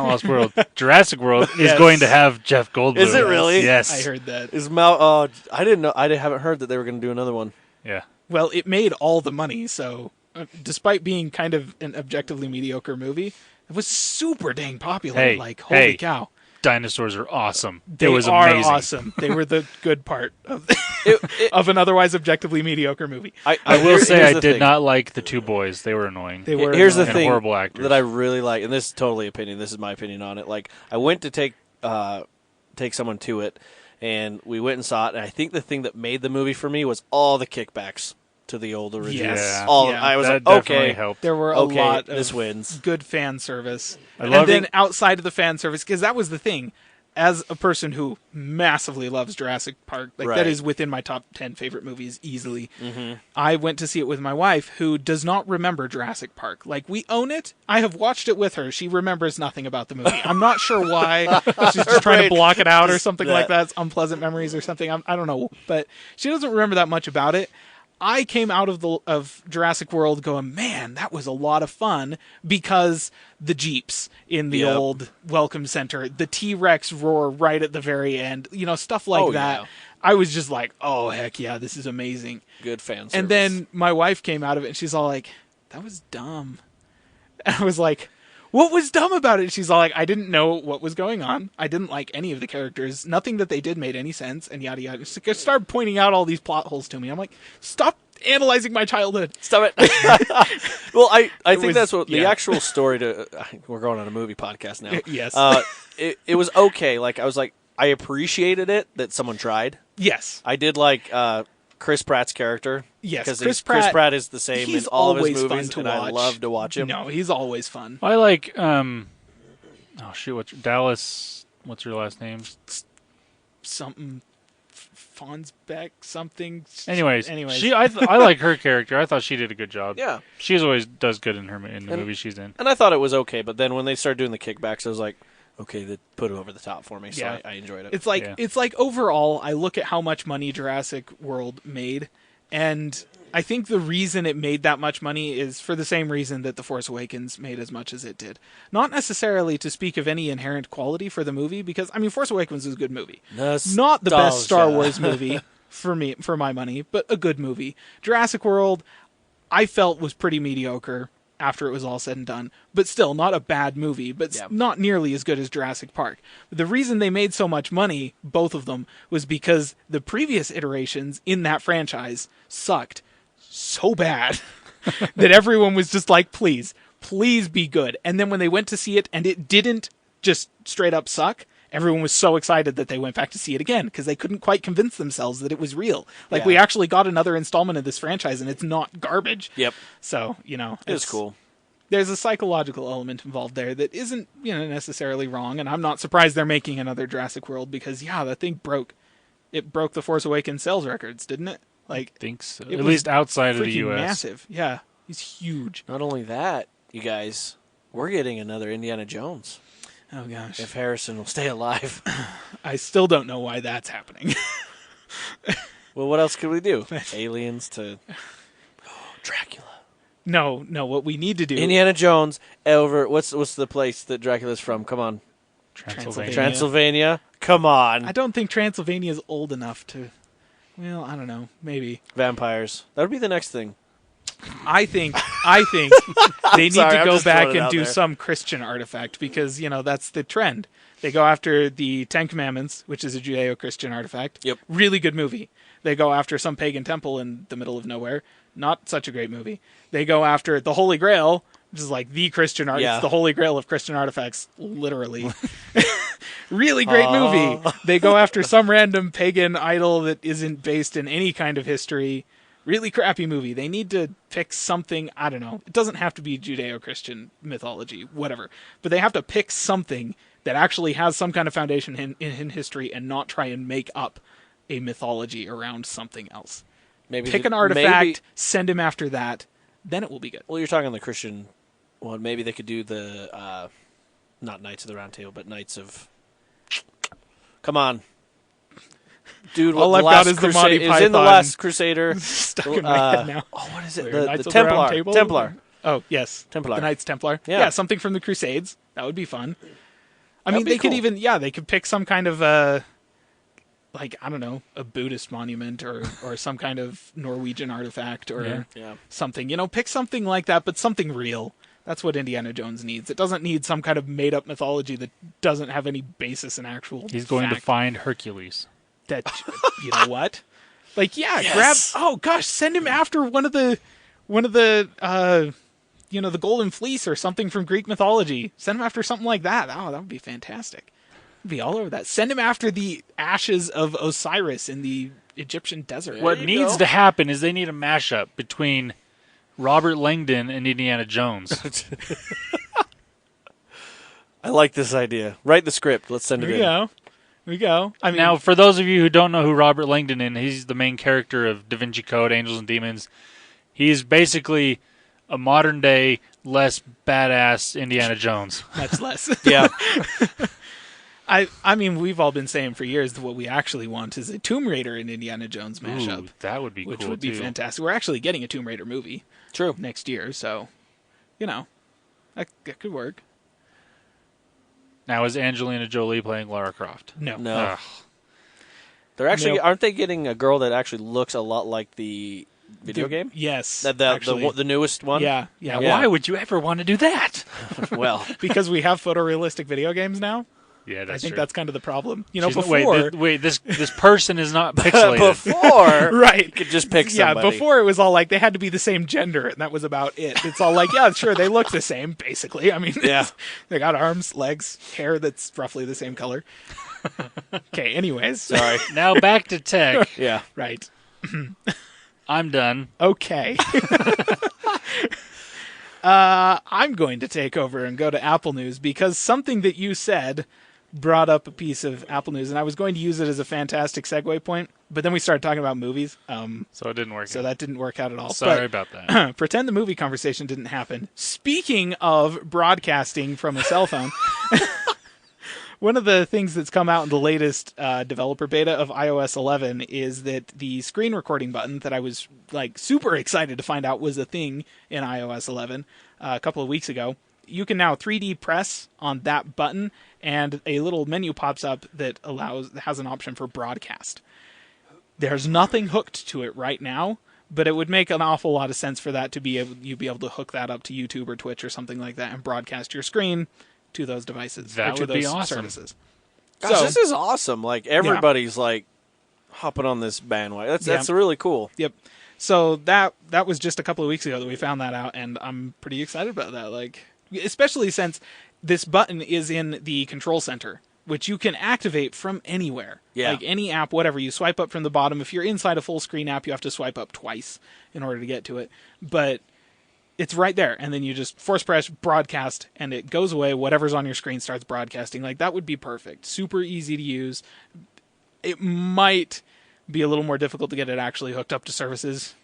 Lost World, Jurassic World is Yes. going to have Jeff Goldblum. Is it really? Yes. I heard that. Is Mal? I didn't know. Haven't heard that they were going to do another one. Yeah. Well, it made all the money, so despite being kind of an objectively mediocre movie, it was super dang popular. Hey, like, holy hey. cow. Dinosaurs are awesome. They it was are amazing. awesome. They were the good part of, of an otherwise objectively mediocre movie. I will say here's I the did thing. not like the 2 boys. They were annoying. They were Here's the and thing horrible actors. that I really like, and this is totally opinion. This is my opinion on it. Like, I went to take someone to it, and we went and saw it. And I think the thing that made the movie for me was all the kickbacks to the old original. Yes. All Yeah. I was that like, definitely okay, helped. There were a okay, lot this of wins. good fan service. I And love then it. outside of the fan service, because that was the thing, as a person who massively loves Jurassic Park, like Right. that is within my top 10 favorite movies easily. Mm-hmm. I went to see it with my wife, who does not remember Jurassic Park. Like, we own it. I have watched it with her. She remembers nothing about the movie. I'm not sure why. She's just trying Right. to block it out or Just something that. like that. It's unpleasant memories or something. I don't know. But she doesn't remember that much about it. I came out of Jurassic World going, man, that was a lot of fun, because the Jeeps in the old Welcome Center, the T-Rex roar right at the very end, stuff like that. Yeah. I was just like, oh, heck yeah, this is amazing. Good fan service. And then my wife came out of it, and she's all like, that was dumb. And I was like, what was dumb about it? She's all like, I didn't know what was going on. I didn't like any of the characters. Nothing that they did made any sense, and yada yada. She started pointing out all these plot holes to me. I'm like, stop analyzing my childhood. Stop it. Well, I think that's what the actual story to. We're going on a movie podcast now. Yes. It was okay. Like, I was like, I appreciated it that someone tried. Yes. I did like Chris Pratt's character. Yes, because Chris Pratt is the same in all of his movies, and I love to watch him. No, he's always fun. I like, Dallas, what's her last name? Something, Fonsbeck, something. Anyways. I like her character. I thought she did a good job. Yeah. She always does good in the movies she's in. And I thought it was okay, but then when they started doing the kickbacks, I was like, okay, that put it over the top for me, so I enjoyed it. It's like overall, I look at how much money Jurassic World made, and I think the reason it made that much money is for the same reason that The Force Awakens made as much as it did. Not necessarily to speak of any inherent quality for the movie, because, Force Awakens is a good movie. Not the best Star Wars movie for my money, but a good movie. Jurassic World, I felt, was pretty mediocre after it was all said and done, but still not a bad movie, but not nearly as good as Jurassic Park. The reason they made so much money, both of them, was because the previous iterations in that franchise sucked so bad that everyone was just like, please be good. And then when they went to see it and it didn't just straight up suck, everyone was so excited that they went back to see it again, because they couldn't quite convince themselves that it was real. Like, we actually got another installment of this franchise, and it's not garbage. Yep. So, it's cool. There's a psychological element involved there that isn't, necessarily wrong, and I'm not surprised they're making another Jurassic World, because, that thing broke the Force Awakens sales records, didn't it? Like, I think so. At least outside of the U.S. Massive. Yeah. He's huge. Not only that, you guys, we're getting another Indiana Jones. Oh, gosh. If Harrison will stay alive. I still don't know why that's happening. Well, what else could we do? Aliens to Dracula. No, what we need to do... Indiana Jones over... What's the place that Dracula's from? Come on. Transylvania. Come on. I don't think Transylvania is old enough to... Well, I don't know. Maybe. Vampires. That would be the next thing. I think they need to go back and do some Christian artifact, because, that's the trend. They go after the Ten Commandments, which is a Judeo-Christian artifact. Yep. Really good movie. They go after some pagan temple in the middle of nowhere. Not such a great movie. They go after the Holy Grail, which is like the Christian art. Yeah. It's the Holy Grail of Christian artifacts, literally. Really great movie. They go after some random pagan idol that isn't based in any kind of history. Really crappy movie. They need to pick something, I don't know. It doesn't have to be Judeo-Christian mythology, whatever. But they have to pick something that actually has some kind of foundation in history, and not try and make up a mythology around something else. Maybe pick an artifact, send him after that, then it will be good. Well, you're talking the Christian one. Maybe they could do the, not Knights of the Round Table, but Knights of... Come on. Dude, all I've got is the Monty Python. Is in The Last Crusader. Stuck in my head now. Oh, what is it? The Templar. Templar. Oh, yes. Templar. The Knights Templar. Yeah, something from the Crusades. That would be fun. They could pick some kind of, I don't know, a Buddhist monument or some kind of Norwegian artifact or something. Pick something like that, but something real. That's what Indiana Jones needs. It doesn't need some kind of made-up mythology that doesn't have any basis in actual He's going to find Hercules. That, you know what? Yes. Send him after one of the the Golden Fleece or something from Greek mythology. Send him after something like that. Oh, that would be fantastic. I'd be all over that. Send him after the ashes of Osiris in the Egyptian desert. What needs to happen is they need a mashup between Robert Langdon and Indiana Jones. I like this idea. Write the script. Let's send it in. Here we go. Now, for those of you who don't know who Robert Langdon is, he's the main character of Da Vinci Code, Angels and Demons. He's basically a modern-day, less badass Indiana Jones. Much less. Yeah. I mean, we've all been saying for years that what we actually want is a Tomb Raider and Indiana Jones mashup. Ooh, that would be cool, which would be fantastic. We're actually getting a Tomb Raider movie next year, so, that could work. Now, is Angelina Jolie playing Lara Croft? No. No. They're actually aren't they getting a girl that actually looks a lot like the video game? Yes. The newest one? Yeah. Why would you ever want to do that? Well, because we have photorealistic video games now. Yeah, that's I think true. that's kind of the problem. Before... Wait, this person is not pixelated. Before, right. You could just pick somebody. Yeah, before it was all like they had to be the same gender, and that was about it. It's all like, yeah, sure, they look the same, basically. I mean, they got arms, legs, hair that's roughly the same color. Okay, anyways. Sorry. Now back to tech. Yeah. Right. I'm done. Okay. I'm going to take over and go to Apple News because something that you said brought up a piece of Apple News, and I was going to use it as a fantastic segue point, but then we started talking about movies. So it didn't work So that didn't work out at all. Sorry about that. Pretend the movie conversation didn't happen. Speaking of broadcasting from a cell phone, one of the things that's come out in the latest developer beta of iOS 11 is that the screen recording button that I was like super excited to find out was a thing in iOS 11 a couple of weeks ago. You can now 3D press on that button, and a little menu pops up that has an option for broadcast. There's nothing hooked to it right now, but it would make an awful lot of sense for that to be able to hook that up to YouTube or Twitch or something like that and broadcast your screen to those devices. That would be awesome. Services. Gosh, this is awesome. Like everybody's like hopping on this bandwagon. That's really cool. Yep. So that was just a couple of weeks ago that we found that out, and I'm pretty excited about that. Like, especially since this button is in the control center, which you can activate from anywhere. Yeah. Like any app, whatever. You swipe up from the bottom. If you're inside a full screen app, you have to swipe up twice in order to get to it. But it's right there. And then you just force press broadcast and it goes away. Whatever's on your screen starts broadcasting. Like that would be perfect. Super easy to use. It might be a little more difficult to get it actually hooked up to services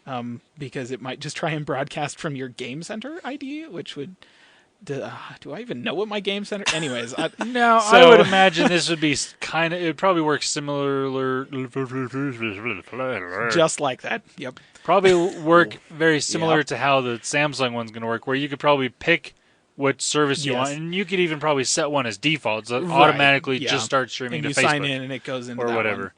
because it might just try and broadcast from your Game Center ID, which would... Do I even know what my Game Center... Anyways. I would imagine this would be kind of... It would probably work similar... Just like that. Yep. Probably work very similar to how the Samsung one's going to work, where you could probably pick what service you want, and you could even probably set one as default, so it automatically just starts streaming and to Facebook. You sign in and it goes into or that whatever. One.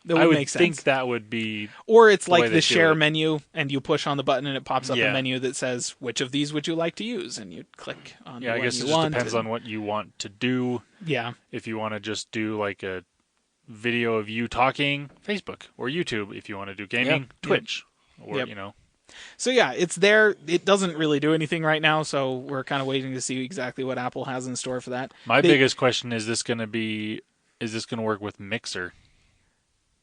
That would I would make sense. think that would be... Or it's like the share menu, and you push on the button, and it pops up a menu that says, which of these would you like to use? And you click on the one you want. I guess it just depends on what you want to do. Yeah. If you want to just do like a video of you talking, Facebook. Or YouTube. If you want to do gaming, Twitch. Or, So yeah, it's there. It doesn't really do anything right now, so we're kind of waiting to see exactly what Apple has in store for that. My biggest question is this going to work with Mixer?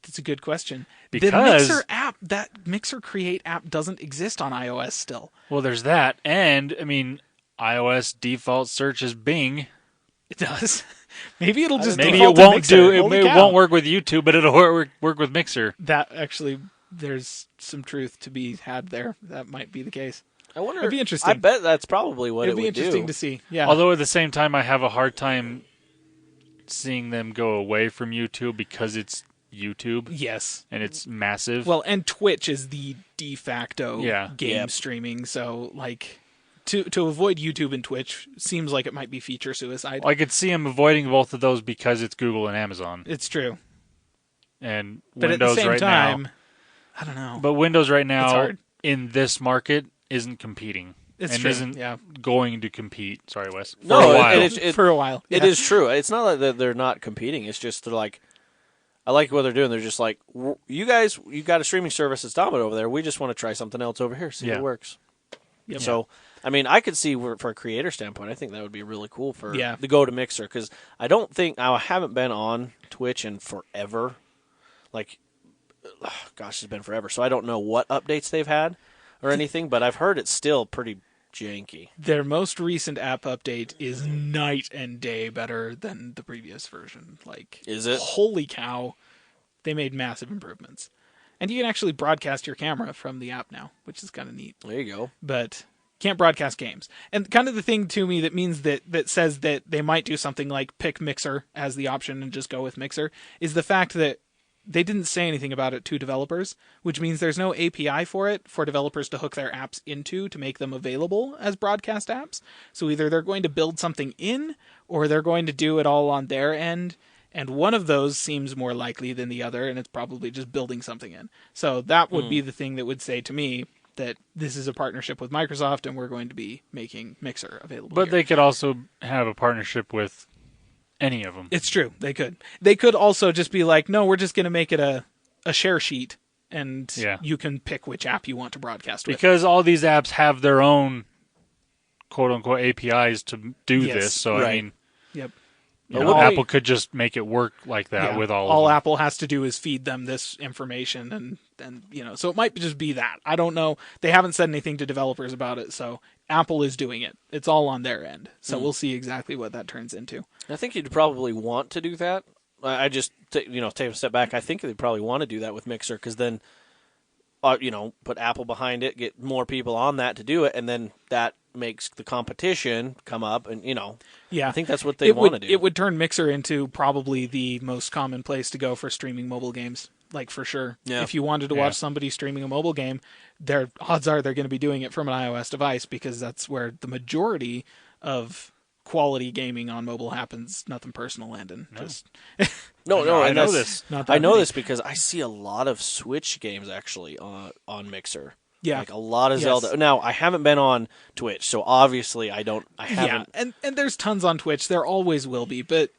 That's a good question. Because the Mixer app, that Mixer Create app doesn't exist on iOS still. Well, there's that. And, I mean, iOS default search is Bing. It does. Maybe it'll just Maybe default it won't to do. It won't work with YouTube, but it'll work with Mixer. That actually, there's some truth to be had there. That might be the case. I wonder. It'd be interesting. I bet that's probably what It'd be would do. interesting to see. Yeah. Although at the same time, I have a hard time seeing them go away from YouTube because it's YouTube. Yes. And it's massive. Well, and Twitch is the de facto game Yep. streaming, so like to avoid YouTube and Twitch seems like it might be feature suicide. I could see them avoiding both of those because it's Google and Amazon. It's true. And but Windows at the same right time, now, I don't know. But Windows right now hard. in this market isn't competing. It's and true. isn't going to compete. Sorry, Wes. For No, a while. For a while. It is true. It's not like that they're not competing. It's just they're like, I like what they're doing. They're just like, you guys, you got a streaming service that's dominant over there. We just want to try something else over here, see if it works. Yep. So, I mean, I could see for a creator standpoint, I think that would be really cool for the go to Mixer because I haven't been on Twitch in forever. Like, gosh, it's been forever. So I don't know what updates they've had or anything, but I've heard it's still pretty janky. Their most recent app update is night and day better than the previous version. Like, is it? Holy cow. They made massive improvements. And you can actually broadcast your camera from the app now, which is kind of neat. There you go. But Can't broadcast games. And kind of the thing to me that means that says that they might do something like pick Mixer as the option and just go with Mixer is the fact that they didn't say anything about it to developers, which means there's no API for it for developers to hook their apps into to make them available as broadcast apps. So either they're going to build something in or they're going to do it all on their end. And one of those seems more likely than the other, and it's probably just building something in. So that would be the thing that would say to me that this is a partnership with Microsoft and we're going to be making Mixer available. But here. they could also have a partnership with any of them. It's true. They could. They could also just be like, no, we're just going to make it a share sheet, and you can pick which app you want to broadcast with. Because all these apps have their own quote-unquote APIs to do this. So, right. I mean, yep. Apple could just make it work like that with all of them. All Apple has to do is feed them this information, and so it might just be that. I don't know. They haven't said anything to developers about it, so Apple is doing it. It's all on their end. So we'll see exactly what that turns into. I think you'd probably want to do that. I just, take a step back. I think they'd probably want to do that with Mixer because then, put Apple behind it, get more people on that to do it, and then that makes the competition come up, and I think that's what they want to do. It would turn Mixer into probably the most common place to go for streaming mobile games, like for sure. Yeah. If you wanted to watch somebody streaming a mobile game, their odds are they're going to be doing it from an iOS device because that's where the majority of quality gaming on mobile happens. Nothing personal, Landon. No. Just No, I know this. I know this because I see a lot of Switch games actually on Mixer. Yeah, like a lot of Zelda. Now I haven't been on Twitch, so obviously I haven't. Yeah, and there's tons on Twitch. There always will be, but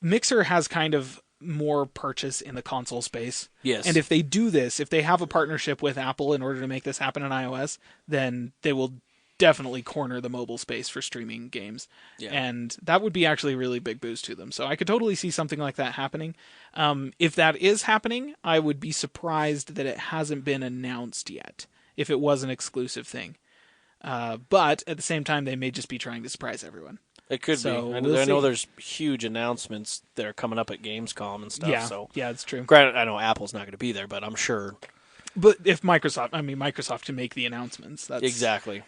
Mixer has kind of more purchase in the console space. Yes, and if they do this, if they have a partnership with Apple in order to make this happen on iOS, then they will definitely corner the mobile space for streaming games. Yeah. And that would be actually a really big boost to them. So I could totally see something like that happening. If that is happening, I would be surprised that it hasn't been announced yet, if it was an exclusive thing. But at the same time, they may just be trying to surprise everyone. It could be. I know there's huge announcements that are coming up at Gamescom and stuff. Yeah, it's true. Granted, I know Apple's not going to be there, but I'm sure. But if Microsoft can make the announcements. That's exactly.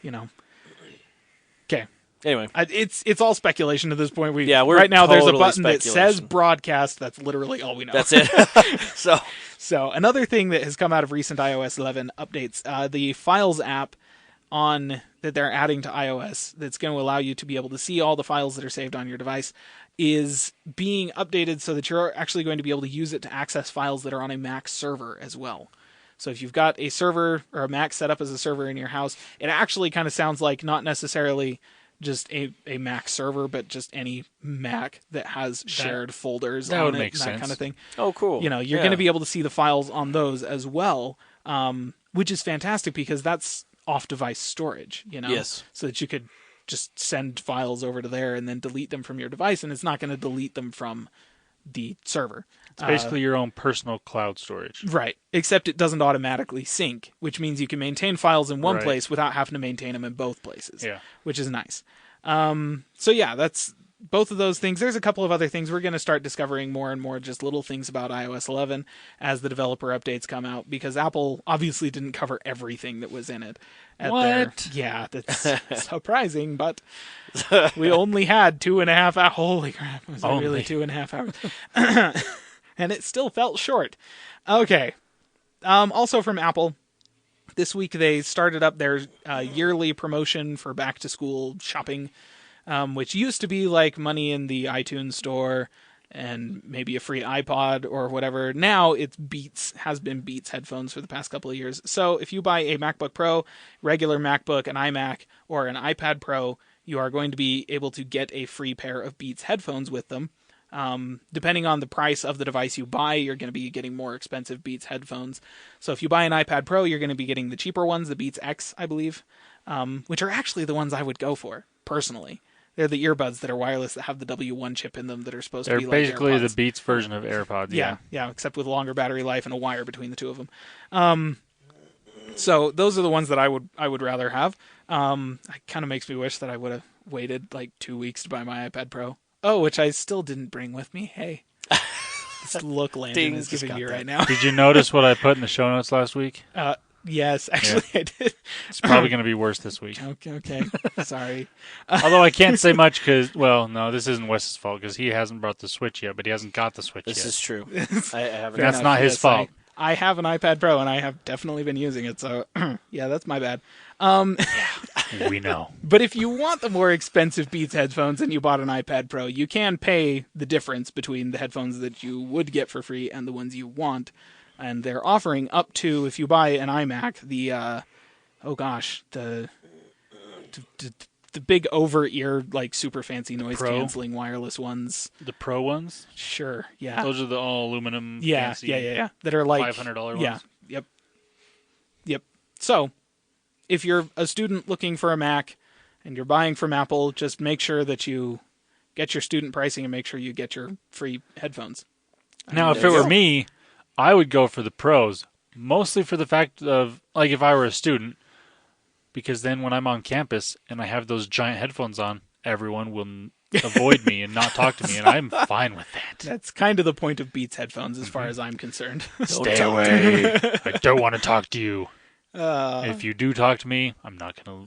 Okay. Anyway, it's all speculation at this point. We're right now. Totally there's a button that says broadcast. That's literally all we know. That's it. So another thing that has come out of recent iOS 11 updates, the Files app that they're adding to iOS, that's going to allow you to be able to see all the files that are saved on your device, is being updated so that you're actually going to be able to use it to access files that are on a Mac server as well. So if you've got a server or a Mac set up as a server in your house, it actually kind of sounds like not necessarily just a Mac server, but just any Mac that has shared folders on it, that kind of thing. Oh, cool. You're going to be able to see the files on those as well, which is fantastic because that's off-device storage, Yes. So that you could just send files over to there and then delete them from your device, and it's not going to delete them from the server. It's basically your own personal cloud storage. Right, except it doesn't automatically sync, which means you can maintain files in one place without having to maintain them in both places, which is nice. So yeah, that's both of those things. There's a couple of other things. We're going to start discovering more and more just little things about iOS 11 as the developer updates come out, because Apple obviously didn't cover everything that was in it. Yeah, that's surprising, but we only had 2.5 hours. Holy crap, was it really 2.5 hours? And it still felt short. Okay. Also from Apple, this week they started up their yearly promotion for back-to-school shopping, which used to be like money in the iTunes store and maybe a free iPod or whatever. Now it's has been Beats headphones for the past couple of years. So if you buy a MacBook Pro, regular MacBook, an iMac, or an iPad Pro, you are going to be able to get a free pair of Beats headphones with them. Depending on the price of the device you buy, you're going to be getting more expensive Beats headphones. So if you buy an iPad Pro, you're going to be getting the cheaper ones, the Beats X, I believe, which are actually the ones I would go for, personally. They're the earbuds that are wireless that have the W1 chip in them that are supposed to be like AirPods. They're basically the Beats version of AirPods. Yeah, except with longer battery life and a wire between the two of them. So those are the ones that I would rather have. It kind of makes me wish that I would have waited like 2 weeks to buy my iPad Pro. Oh, which I still didn't bring with me. Hey. This look Landon is giving me right now. Did you notice what I put in the show notes last week? Yes, actually I did. It's probably going to be worse this week. Okay. Sorry. Although I can't say much because, well, no, this isn't Wes's fault because he hasn't brought the Switch yet, but he hasn't got the Switch yet. This is true. I haven't. That's not his fault. I have an iPad Pro, and I have definitely been using it, so yeah, that's my bad. We know. But if you want the more expensive Beats headphones and you bought an iPad Pro, you can pay the difference between the headphones that you would get for free and the ones you want. And they're offering up to, if you buy an iMac, the big over-ear, like super fancy noise-canceling wireless ones. The Pro ones? Sure, yeah. Those are the all aluminum fancy Yeah. That are like $500 ones? Yeah, yep. So, if you're a student looking for a Mac and you're buying from Apple, just make sure that you get your student pricing and make sure you get your free headphones. Now, if it were me, I would go for the Pros, mostly for the fact of, like, if I were a student, because then when I'm on campus and I have those giant headphones on, everyone will avoid me and not talk to me, and I'm fine with that. That's kind of the point of Beats headphones as far as I'm concerned. Stay away. I don't want to talk to you. If you do talk to me, I'm not gonna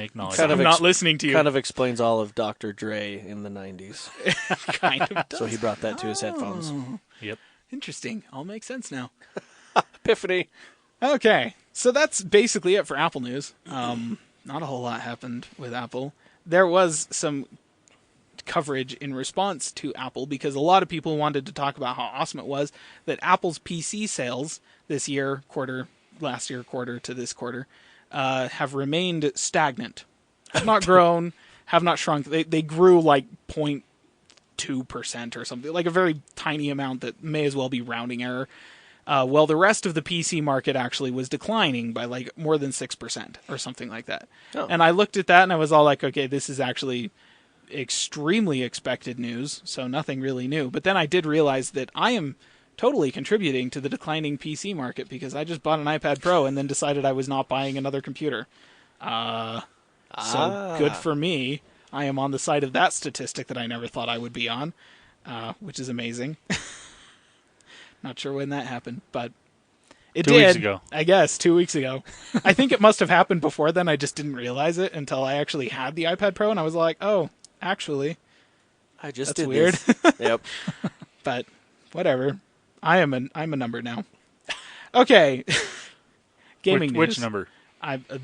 acknowledge. I'm not listening to you. Kind of explains all of Dr. Dre in the 90s. Kind of does. So he brought that to his headphones. Yep. Interesting. All makes sense now. Epiphany. Okay, so that's basically it for Apple news. Not a whole lot happened with Apple. There was some coverage in response to Apple because a lot of people wanted to talk about how awesome it was that Apple's PC sales this year, last year quarter to this quarter, have remained stagnant. Have not grown, have not shrunk. They grew like 0.2% or something, like a very tiny amount that may as well be rounding error. Well, the rest of the PC market actually was declining by like more than 6% or something like that. Oh. And I looked at that and I was all like, okay, this is actually extremely expected news, so nothing really new. But then I did realize that I am totally contributing to the declining PC market because I just bought an iPad Pro and then decided I was not buying another computer. So good for me. I am on the side of that statistic that I never thought I would be on, which is amazing. Not sure when that happened, but it did. 2 weeks ago. I guess 2 weeks ago. I think it must have happened before then. I just didn't realize it until I actually had the iPad Pro, and I was like, "Oh, actually, that's did weird." Yep. But whatever. I'm a number now. Okay. Gaming news. Which number?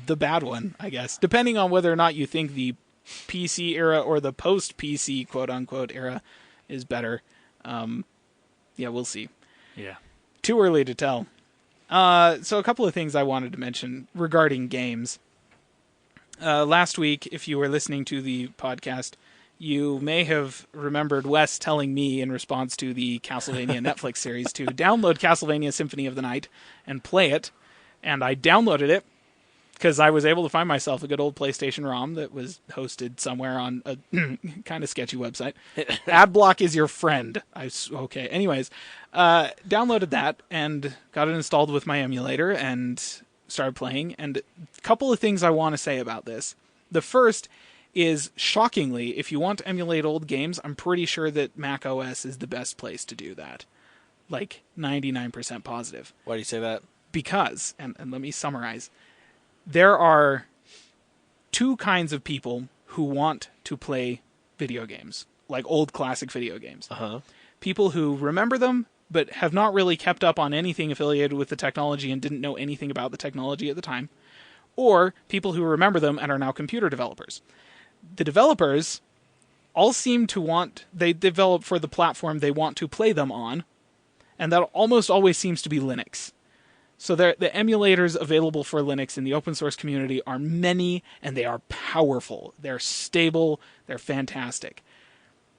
The bad one, I guess. Depending on whether or not you think the PC era or the post-PC quote-unquote era is better. Yeah, we'll see. Yeah. Too early to tell. So a couple of things I wanted to mention regarding games. Last week, if you were listening to the podcast, you may have remembered Wes telling me in response to the Castlevania Netflix series to download Castlevania Symphony of the Night and play it. And I downloaded it because I was able to find myself a good old PlayStation ROM that was hosted somewhere on a kind of sketchy website. Adblock is your friend. Okay. Anyways, downloaded that and got it installed with my emulator and started playing. And a couple of things I want to say about this. The first is, shockingly, if you want to emulate old games, I'm pretty sure that Mac OS is the best place to do that. Like 99% positive. Why do you say that? Because, and let me summarize, there are two kinds of people who want to play video games, like old classic video games. Uh-huh. People who remember them, but have not really kept up on anything affiliated with the technology and didn't know anything about the technology at the time. Or people who remember them and are now computer developers. The developers all seem to they develop for the platform they want to play them on, and that almost always seems to be Linux. So the emulators available for Linux in the open source community are many, and they are powerful. They're stable. They're fantastic.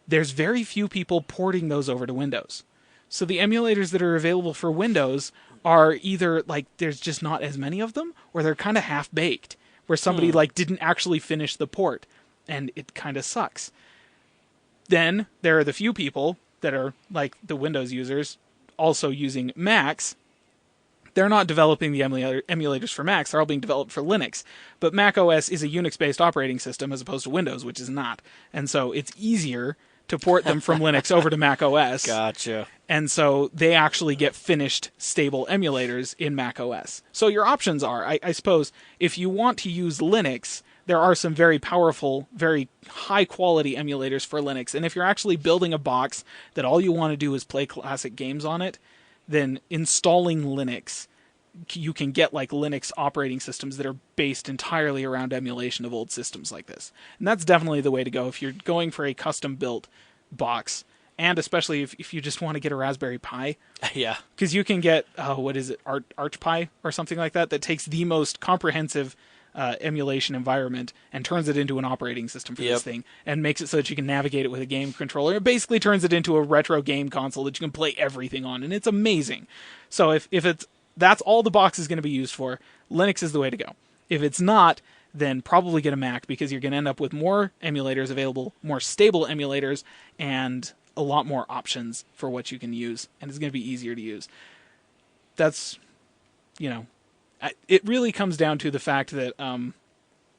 There's very few people porting those over to Windows. So the emulators that are available for Windows are either, like, there's just not as many of them, or they're kind of half-baked, where somebody, didn't actually finish the port, and it kind of sucks. Then there are the few people that are, like the Windows users, also using Macs. They're not developing the emulators for Macs. They're all being developed for Linux. But Mac OS is a Unix-based operating system as opposed to Windows, which is not. And so it's easier to port them from Linux over to Mac OS. Gotcha. And so they actually get finished stable emulators in Mac OS. So your options are, I suppose, if you want to use Linux, there are some very powerful, very high-quality emulators for Linux. And if you're actually building a box that all you want to do is play classic games on it, then installing Linux, you can get like Linux operating systems that are based entirely around emulation of old systems like this. And that's definitely the way to go if you're going for a custom-built box, and especially if you just want to get a Raspberry Pi. Yeah. Because you can get, what is it, Arch Pi or something like that takes the most comprehensive emulation environment and turns it into an operating system for this thing, and makes it so that you can navigate it with a game controller. It basically turns it into a retro game console that you can play everything on, and it's amazing. So if that's all the box is going to be used for, Linux is the way to go. If it's not, then probably get a Mac, because you're going to end up with more emulators available, more stable emulators, and a lot more options for what you can use, and it's going to be easier to use. That's, it really comes down to the fact that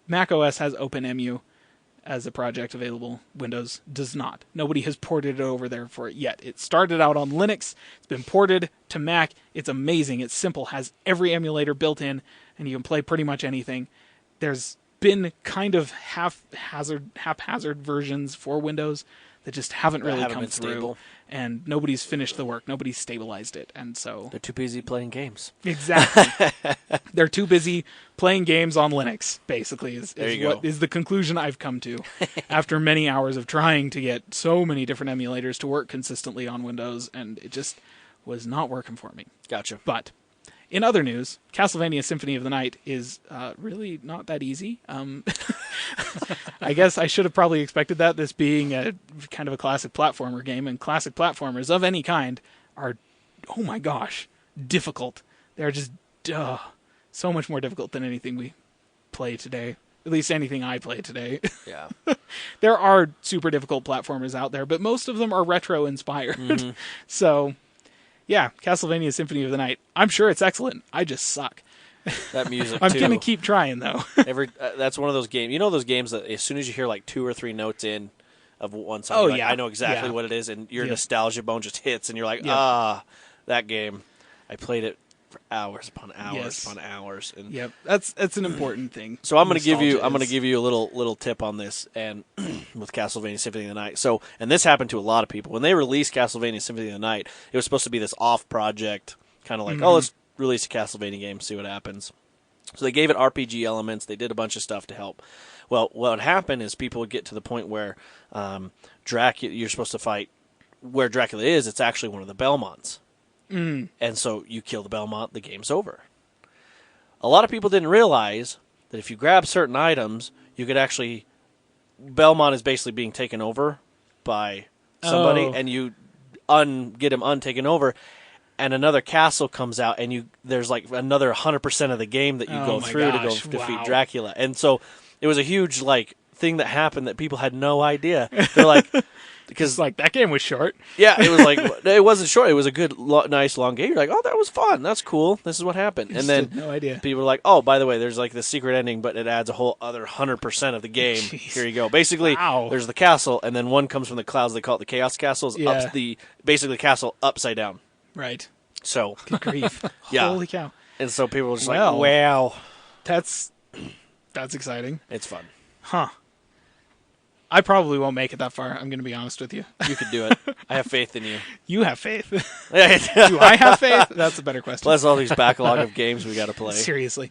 Mac OS has OpenEMU as a project available. Windows does not. Nobody has ported it over there for it yet. It started out on Linux. It's been ported to Mac. It's amazing. It's simple. Has every emulator built in, and you can play pretty much anything. There's been kind of haphazard versions for Windows that just haven't really come through. Stable. And nobody's finished the work. Nobody's stabilized it. And so they're too busy playing games. Exactly. They're too busy playing games on Linux, basically, is what is the conclusion I've come to after many hours of trying to get so many different emulators to work consistently on Windows, and it just was not working for me. Gotcha. But in other news, Castlevania Symphony of the Night is really not that easy. I guess I should have probably expected that, this being a kind of a classic platformer game, and classic platformers of any kind are, oh my gosh, difficult. They're just so much more difficult than anything we play today. At least anything I play today. Yeah. There are super difficult platformers out there, but most of them are retro-inspired. Mm-hmm. So yeah, Castlevania Symphony of the Night. I'm sure it's excellent. I just suck. That music, I'm going to keep trying, though. That's one of those games. You know those games that as soon as you hear like 2 or 3 notes in of one song, I know exactly what it is, and your nostalgia bone just hits, and you're like, that game. I played it for hours upon hours upon hours. And that's an important thing. So I'm going to give you a little tip on this, and with Castlevania Symphony of the Night. So, and this happened to a lot of people when they released Castlevania Symphony of the Night. It was supposed to be this off project, kind of like, let's release a Castlevania game, see what happens. So they gave it RPG elements. They did a bunch of stuff to help. Well, what would happen is people would get to the point where Dracula, you're supposed to fight where Dracula is. It's actually one of the Belmonts. Mm. And so you kill the Belmont, the game's over. A lot of people didn't realize that if you grab certain items, you could actually... Belmont is basically being taken over by somebody, and you get him untaken over, and another castle comes out, and there's like another 100% of the game that you go through to go defeat Dracula. And so it was a huge thing that happened that people had no idea. They're like... Because that game was short. Yeah, it was it wasn't short. It was a good, nice, long game. You're like, oh, that was fun. That's cool. This is what happened. And then no idea. People are like, oh, by the way, there's the secret ending, but it adds a whole other 100% of the game. Jeez. Here you go. Basically, there's the castle, and then one comes from the clouds. They call it the Chaos Castles. Yeah. Basically the castle upside down. Right. So good grief. Yeah. Holy cow. And so people were just wow. That's exciting. It's fun. Huh. I probably won't make it that far, I'm going to be honest with you. You could do it. I have faith in you. You have faith. Do I have faith? That's a better question. Plus all these backlog of games we got to play. Seriously.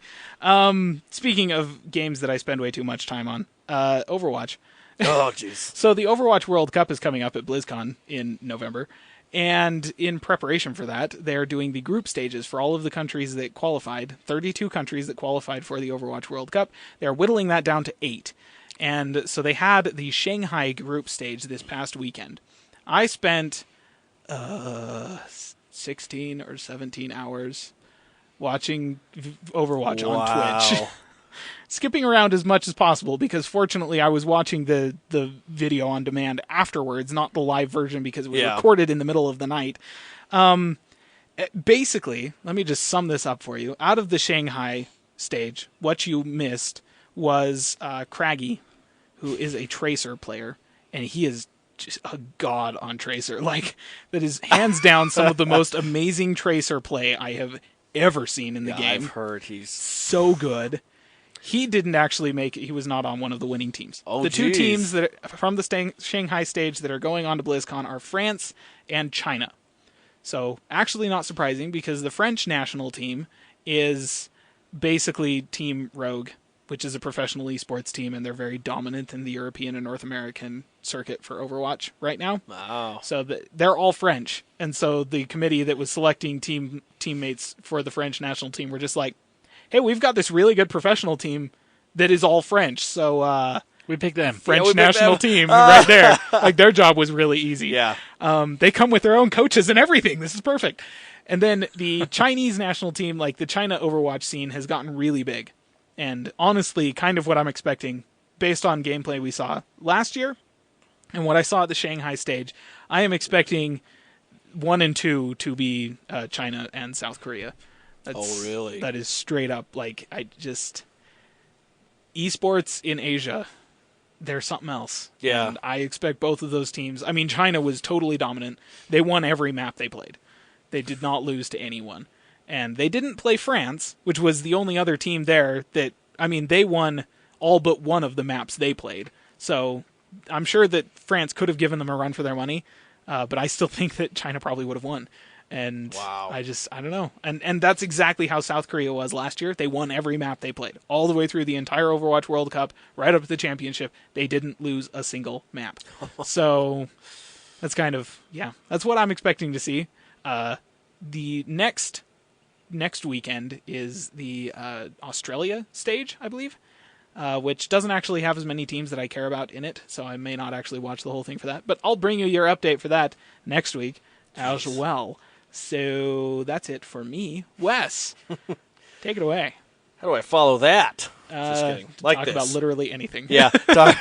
Speaking of games that I spend way too much time on, Overwatch. Oh, jeez. So the Overwatch World Cup is coming up at BlizzCon in November, and in preparation for that, they're doing the group stages for all of the countries that qualified, 32 countries that qualified for the Overwatch World Cup. They're whittling that down to 8. And so they had the Shanghai group stage this past weekend. I spent 16 or 17 hours watching Overwatch on Twitch. Skipping around as much as possible because fortunately I was watching the video on demand afterwards, not the live version because it was recorded in the middle of the night. Basically, let me just sum this up for you. Out of the Shanghai stage, what you missed was Craggy, who is a Tracer player, and he is just a god on Tracer. Like, that is hands down some of the most amazing Tracer play I have ever seen in the game. I've heard he's so good. He didn't actually make it. He was not on one of the winning teams. Oh, the two geez. teams that from the Shanghai stage that are going on to BlizzCon are France and China. So, actually not surprising, because the French national team is basically Team Rogue, which is a professional esports team, and they're very dominant in the European and North American circuit for Overwatch right now. Wow. So they're all French, and so the committee that was selecting teammates for the French national team were just like, hey, we've got this really good professional team that is all French, so we picked them. French national team right there. Like, their job was really easy. Yeah. They come with their own coaches and everything. This is perfect. And then the Chinese national team, like the China Overwatch scene, has gotten really big. And honestly, kind of what I'm expecting based on gameplay we saw last year and what I saw at the Shanghai stage. I am expecting 1 and 2 to be China and South Korea. Oh, really? That is straight up, like, esports in Asia, they're something else. Yeah. And I expect both of those teams. I mean, China was totally dominant. They won every map they played. They did not lose to anyone. And they didn't play France, which was the only other team there that, I mean, they won all but one of the maps they played. So I'm sure that France could have given them a run for their money, but I still think that China probably would have won. And wow. I don't know. And that's exactly how South Korea was last year. They won every map they played, all the way through the entire Overwatch World Cup, right up to the championship. They didn't lose a single map. So that's kind of, that's what I'm expecting to see. The next weekend is the Australia stage, I believe, which doesn't actually have as many teams that I care about in it, so I may not actually watch the whole thing for that. But I'll bring you your update for that next week as well. So that's it for me. Wes, take it away. How do I follow that? Just kidding. Like talk this. about literally anything. Yeah, talk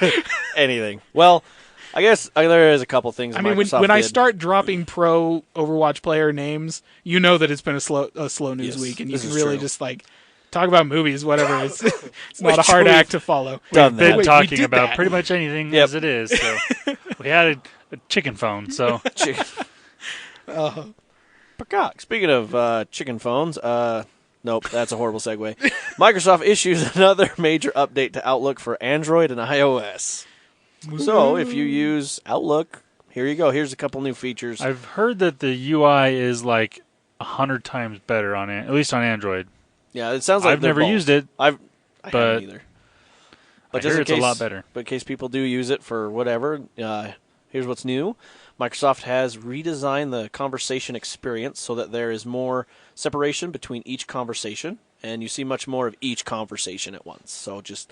anything. Well, I guess there is a couple things. I mean, when I start dropping pro Overwatch player names, you know that it's been a slow news week, and you can really just like talk about movies, whatever. It's not a hard act to follow. We've been talking about pretty much anything as it is. So we had a chicken phone. So speaking of chicken phones, nope, that's a horrible segue. Microsoft issues another major update to Outlook for Android and iOS. So if you use Outlook, here you go. Here's a couple new features. I've heard that the UI is like 100 times better at least on Android. Yeah, it sounds like I've never used it. I haven't either. But I hear it's a lot better. But in case people do use it for whatever, here's what's new. Microsoft has redesigned the conversation experience so that there is more separation between each conversation, and you see much more of each conversation at once. So just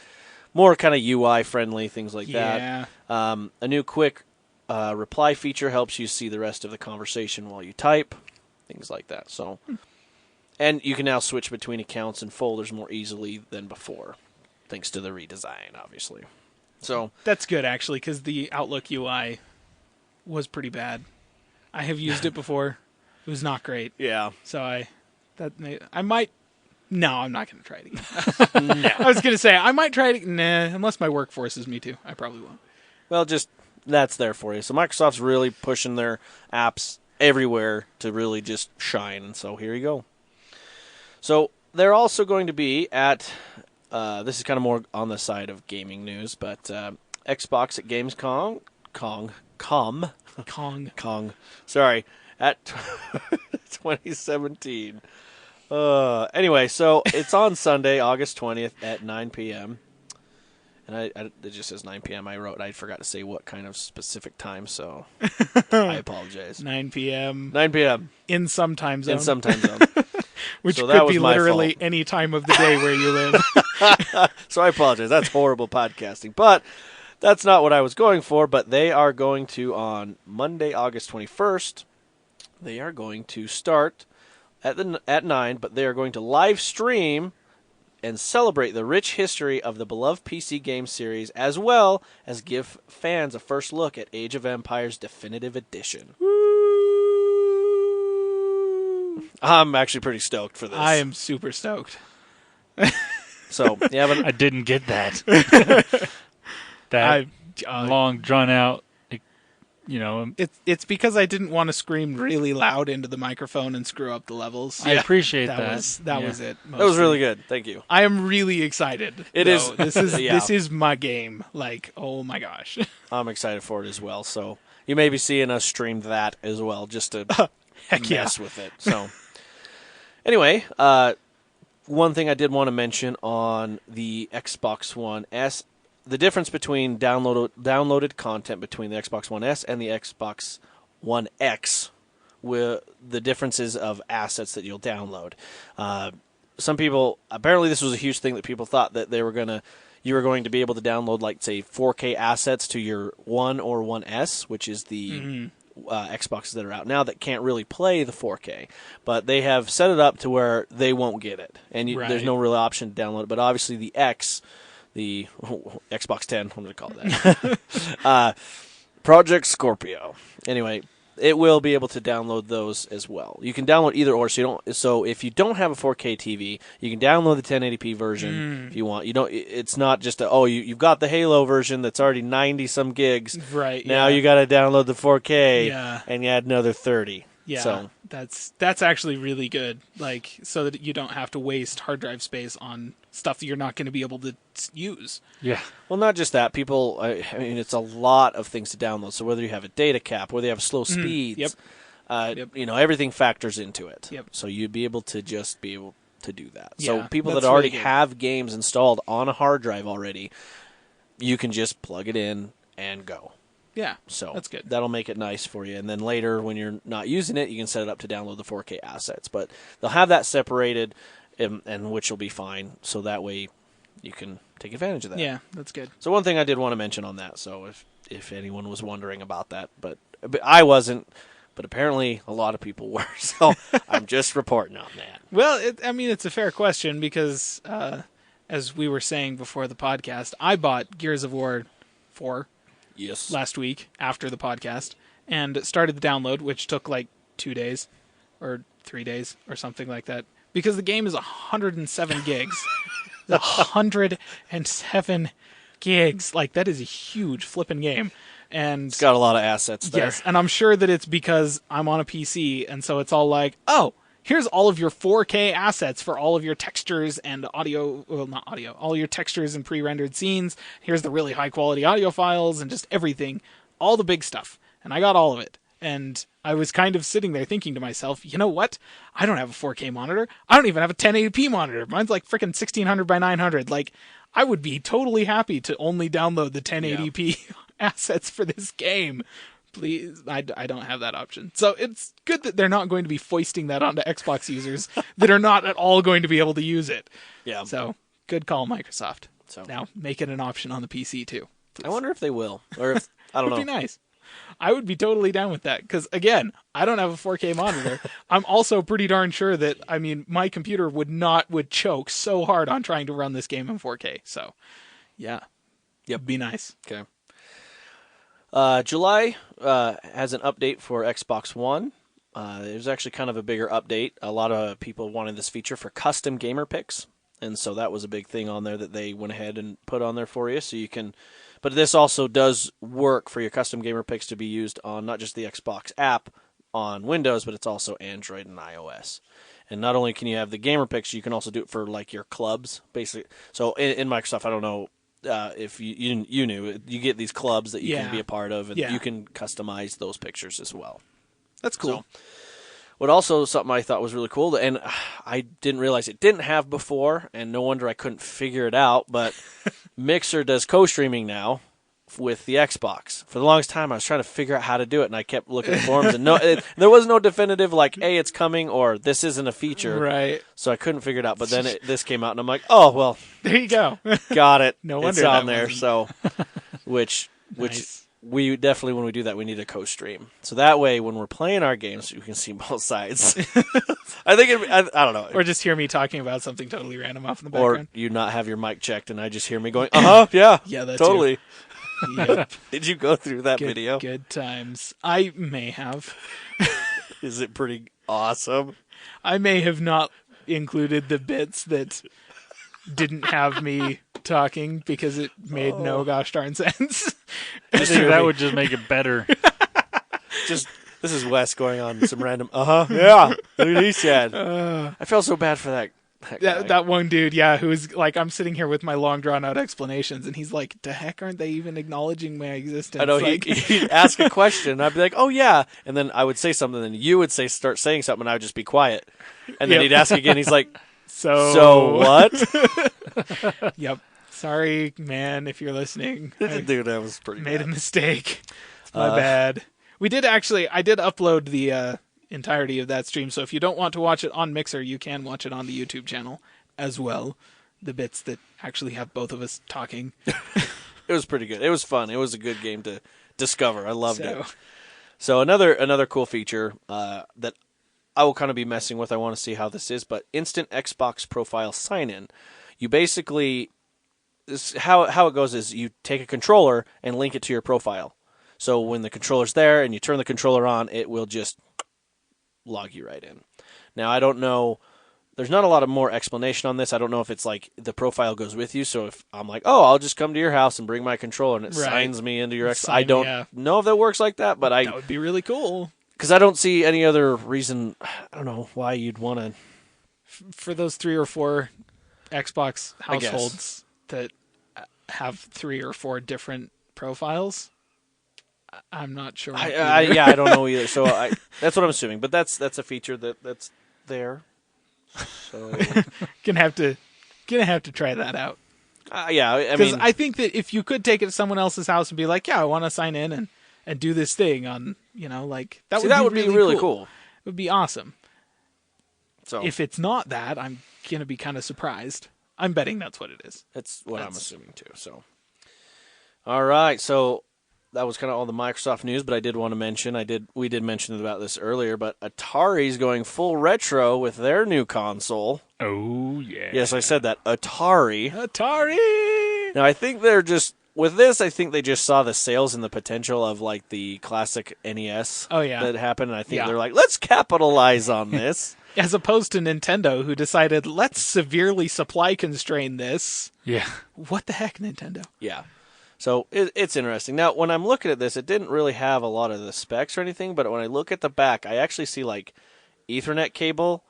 more kind of UI-friendly, things like that. A new quick reply feature helps you see the rest of the conversation while you type, things like that. So, and you can now switch between accounts and folders more easily than before, thanks to the redesign, obviously. So that's good, actually, because the Outlook UI was pretty bad. I have used it before. It was not great. Yeah. So I might. No, I'm not going to try it again. No. I was going to say I might try it. Nah, unless my work forces me to, I probably won't. Well, just that's there for you. So Microsoft's really pushing their apps everywhere to really just shine. And so here you go. So they're also going to be at. This is kind of more on the side of gaming news, but Xbox at Gamescom. Kong. Sorry, at 2017. Anyway, so it's on Sunday, August 20th at 9 p.m. And it just says 9 p.m. I forgot to say what kind of specific time, so I apologize. 9 p.m. 9 p.m. In some time zone. Which so could be literally any time of the day where you live. So I apologize. That's horrible podcasting. But that's not what I was going for. But they are going to, on Monday, August 21st, they are going to start at 9, but they are going to live stream and celebrate the rich history of the beloved PC game series, as well as give fans a first look at Age of Empires Definitive Edition. I'm actually pretty stoked for this. I am super stoked. So, I didn't get that. Long, drawn out It's because I didn't want to scream really loud into the microphone and screw up the levels. I appreciate that. That was it. Mostly. That was really good. Thank you. I am really excited. It is. This is my game. Like, oh my gosh. I'm excited for it as well. So you may be seeing us stream that as well, just to mess with it. So anyway, one thing I did want to mention on the Xbox One S. The difference between downloaded content between the Xbox One S and the Xbox One X, with the differences of assets that you'll download. Some people, apparently this was a huge thing that people thought that you were going to be able to download, like, say, 4K assets to your One or One S, which is the Xboxes that are out now that can't really play the 4K. But they have set it up to where they won't get it. And there's no real option to download it. But obviously the Xbox 10, I'm going to call it that. Project Scorpio. Anyway, it will be able to download those as well. You can download either or. So if you don't have a 4K TV, you can download the 1080p version if you want. It's not just you've got the Halo version that's already 90 some gigs. Right. Now you got to download the 4K and you add another 30. Yeah, so that's actually really good. Like, so that you don't have to waste hard drive space on stuff that you're not going to be able to use. Yeah. Well, not just that. People, I mean, it's a lot of things to download. So whether you have a data cap, whether you have slow speeds, everything factors into it. Yep. So you'd be able to just be able to do that. Yeah, so people that already have games installed on a hard drive already, you can just plug it in and go. Yeah, so that's good. That'll make it nice for you. And then later, when you're not using it, you can set it up to download the 4K assets. But they'll have that separated, and which will be fine. So that way you can take advantage of that. Yeah, that's good. So one thing I did want to mention on that, so if anyone was wondering about that, but I wasn't, but apparently a lot of people were. So I'm just reporting on that. Well, it's a fair question because, as we were saying before the podcast, I bought Gears of War 4. Yes. Last week after the podcast, and started the download, which took like 2 days or 3 days or something like that, because the game is 107 gigs. 107 gigs. Like, that is a huge flipping game. And it's got a lot of assets there. Yes, and I'm sure that it's because I'm on a PC, and so it's all like, oh, here's all of your 4K assets for all of your textures and audio, well, not audio, all your textures and pre-rendered scenes. Here's the really high-quality audio files and just everything, all the big stuff. And I got all of it. And I was kind of sitting there thinking to myself, you know what? I don't have a 4K monitor. I don't even have a 1080p monitor. Mine's like freaking 1600 by 900. Like, I would be totally happy to only download the 1080p assets for this game. Please, I don't have that option. So it's good that they're not going to be foisting that onto Xbox users that are not at all going to be able to use it. Yeah. So good call, Microsoft. So now make it an option on the PC too. Please. I wonder if they will, or if I don't know. Would be nice. I would be totally down with that because, again, I don't have a 4K monitor. I'm also pretty darn sure that, my computer would choke so hard on trying to run this game in 4K. So, yeah. Yep. Be nice. Okay. July has an update for Xbox One. It was actually kind of a bigger update. A lot of people wanted this feature for custom gamer picks, and so that was a big thing on there that they went ahead and put on there for you. So you can, but this also does work for your custom gamer picks to be used on not just the Xbox app on Windows, but it's also Android and iOS. And not only can you have the gamer picks, you can also do it for like your clubs, basically. So in Microsoft, I don't know. If you knew, you get these clubs that you can be a part of, and you can customize those pictures as well. That's cool. So, what also something I thought was really cool, and I didn't realize it didn't have before, and no wonder I couldn't figure it out, but Mixer does co-streaming now with the Xbox. For the longest time, I was trying to figure out how to do it, and I kept looking at forums, and there was no definitive, like, hey, it's coming, or this isn't a feature. Right. So I couldn't figure it out, but then this came out, and I'm like, oh, well. There you go. Got it. No wonder it's on there, wasn't... so, which nice. We definitely, when we do that, we need a co-stream. So that way, when we're playing our games, we can see both sides. I think I don't know. Or just hear me talking about something totally random off in the background. Or you not have your mic checked, and I just hear me going, yeah. Yeah, that's totally. Yep. Did you go through that video? Good times. I may have. Is it pretty awesome? I may have not included the bits that didn't have me talking because it made no gosh darn sense. I think that would just make it better. This is Wes going on some random. Yeah. Look what he said. I felt so bad for that. That one dude, yeah, who's like, I'm sitting here with my long drawn out explanations, and he's like, "The heck aren't they even acknowledging my existence?" I know like, he'd ask a question, and I'd be like, "Oh yeah," and then I would say something, and you would start saying something, and I would just be quiet, and then he'd ask again. He's like, "So what?" Yep. Sorry, man, if you're listening. Dude, that was pretty. Made a mistake. It's my bad. I did upload the entirety of that stream, so if you don't want to watch it on Mixer, you can watch it on the YouTube channel as well. The bits that actually have both of us talking. It was pretty good. It was fun. It was a good game to discover. I loved it. So another cool feature that I will kind of be messing with. I want to see how this is, but instant Xbox profile sign-in. You basically, how it goes is you take a controller and link it to your profile. So when the controller's there and you turn the controller on, it will just log you right in. Now, I don't know. There's not a lot of more explanation on this. I don't know if it's like the profile goes with you. So if I'm like, oh, I'll just come to your house and bring my controller and it signs me into your Xbox. I don't know if that works like that, but that would be really cool. Because I don't see any other reason. I don't know why you'd want to. For those 3 or 4 Xbox households that have 3 or 4 different profiles, I'm not sure. I don't know either. So that's what I'm assuming. But that's a feature that's there. So gonna have to try that out. Yeah, I mean, I think that if you could take it to someone else's house and be like, yeah, I want to sign in and do this thing on, like that would be really cool. It would be awesome. So if it's not that, I'm gonna be kind of surprised. I'm betting that's what it is. That's what I'm assuming too. So, all right, so. That was kind of all the Microsoft news, but I did want to mention, we did mention about this earlier, but Atari's going full retro with their new console. Oh, yeah. Yes, I said that. Atari. Now, I think with this, I think they just saw the sales and the potential of like the classic NES that happened, and I think they're like, let's capitalize on this. As opposed to Nintendo, who decided, let's severely supply constrain this. Yeah. What the heck, Nintendo? Yeah. So it's interesting. Now, when I'm looking at this, it didn't really have a lot of the specs or anything, but when I look at the back, I actually see like Ethernet cable,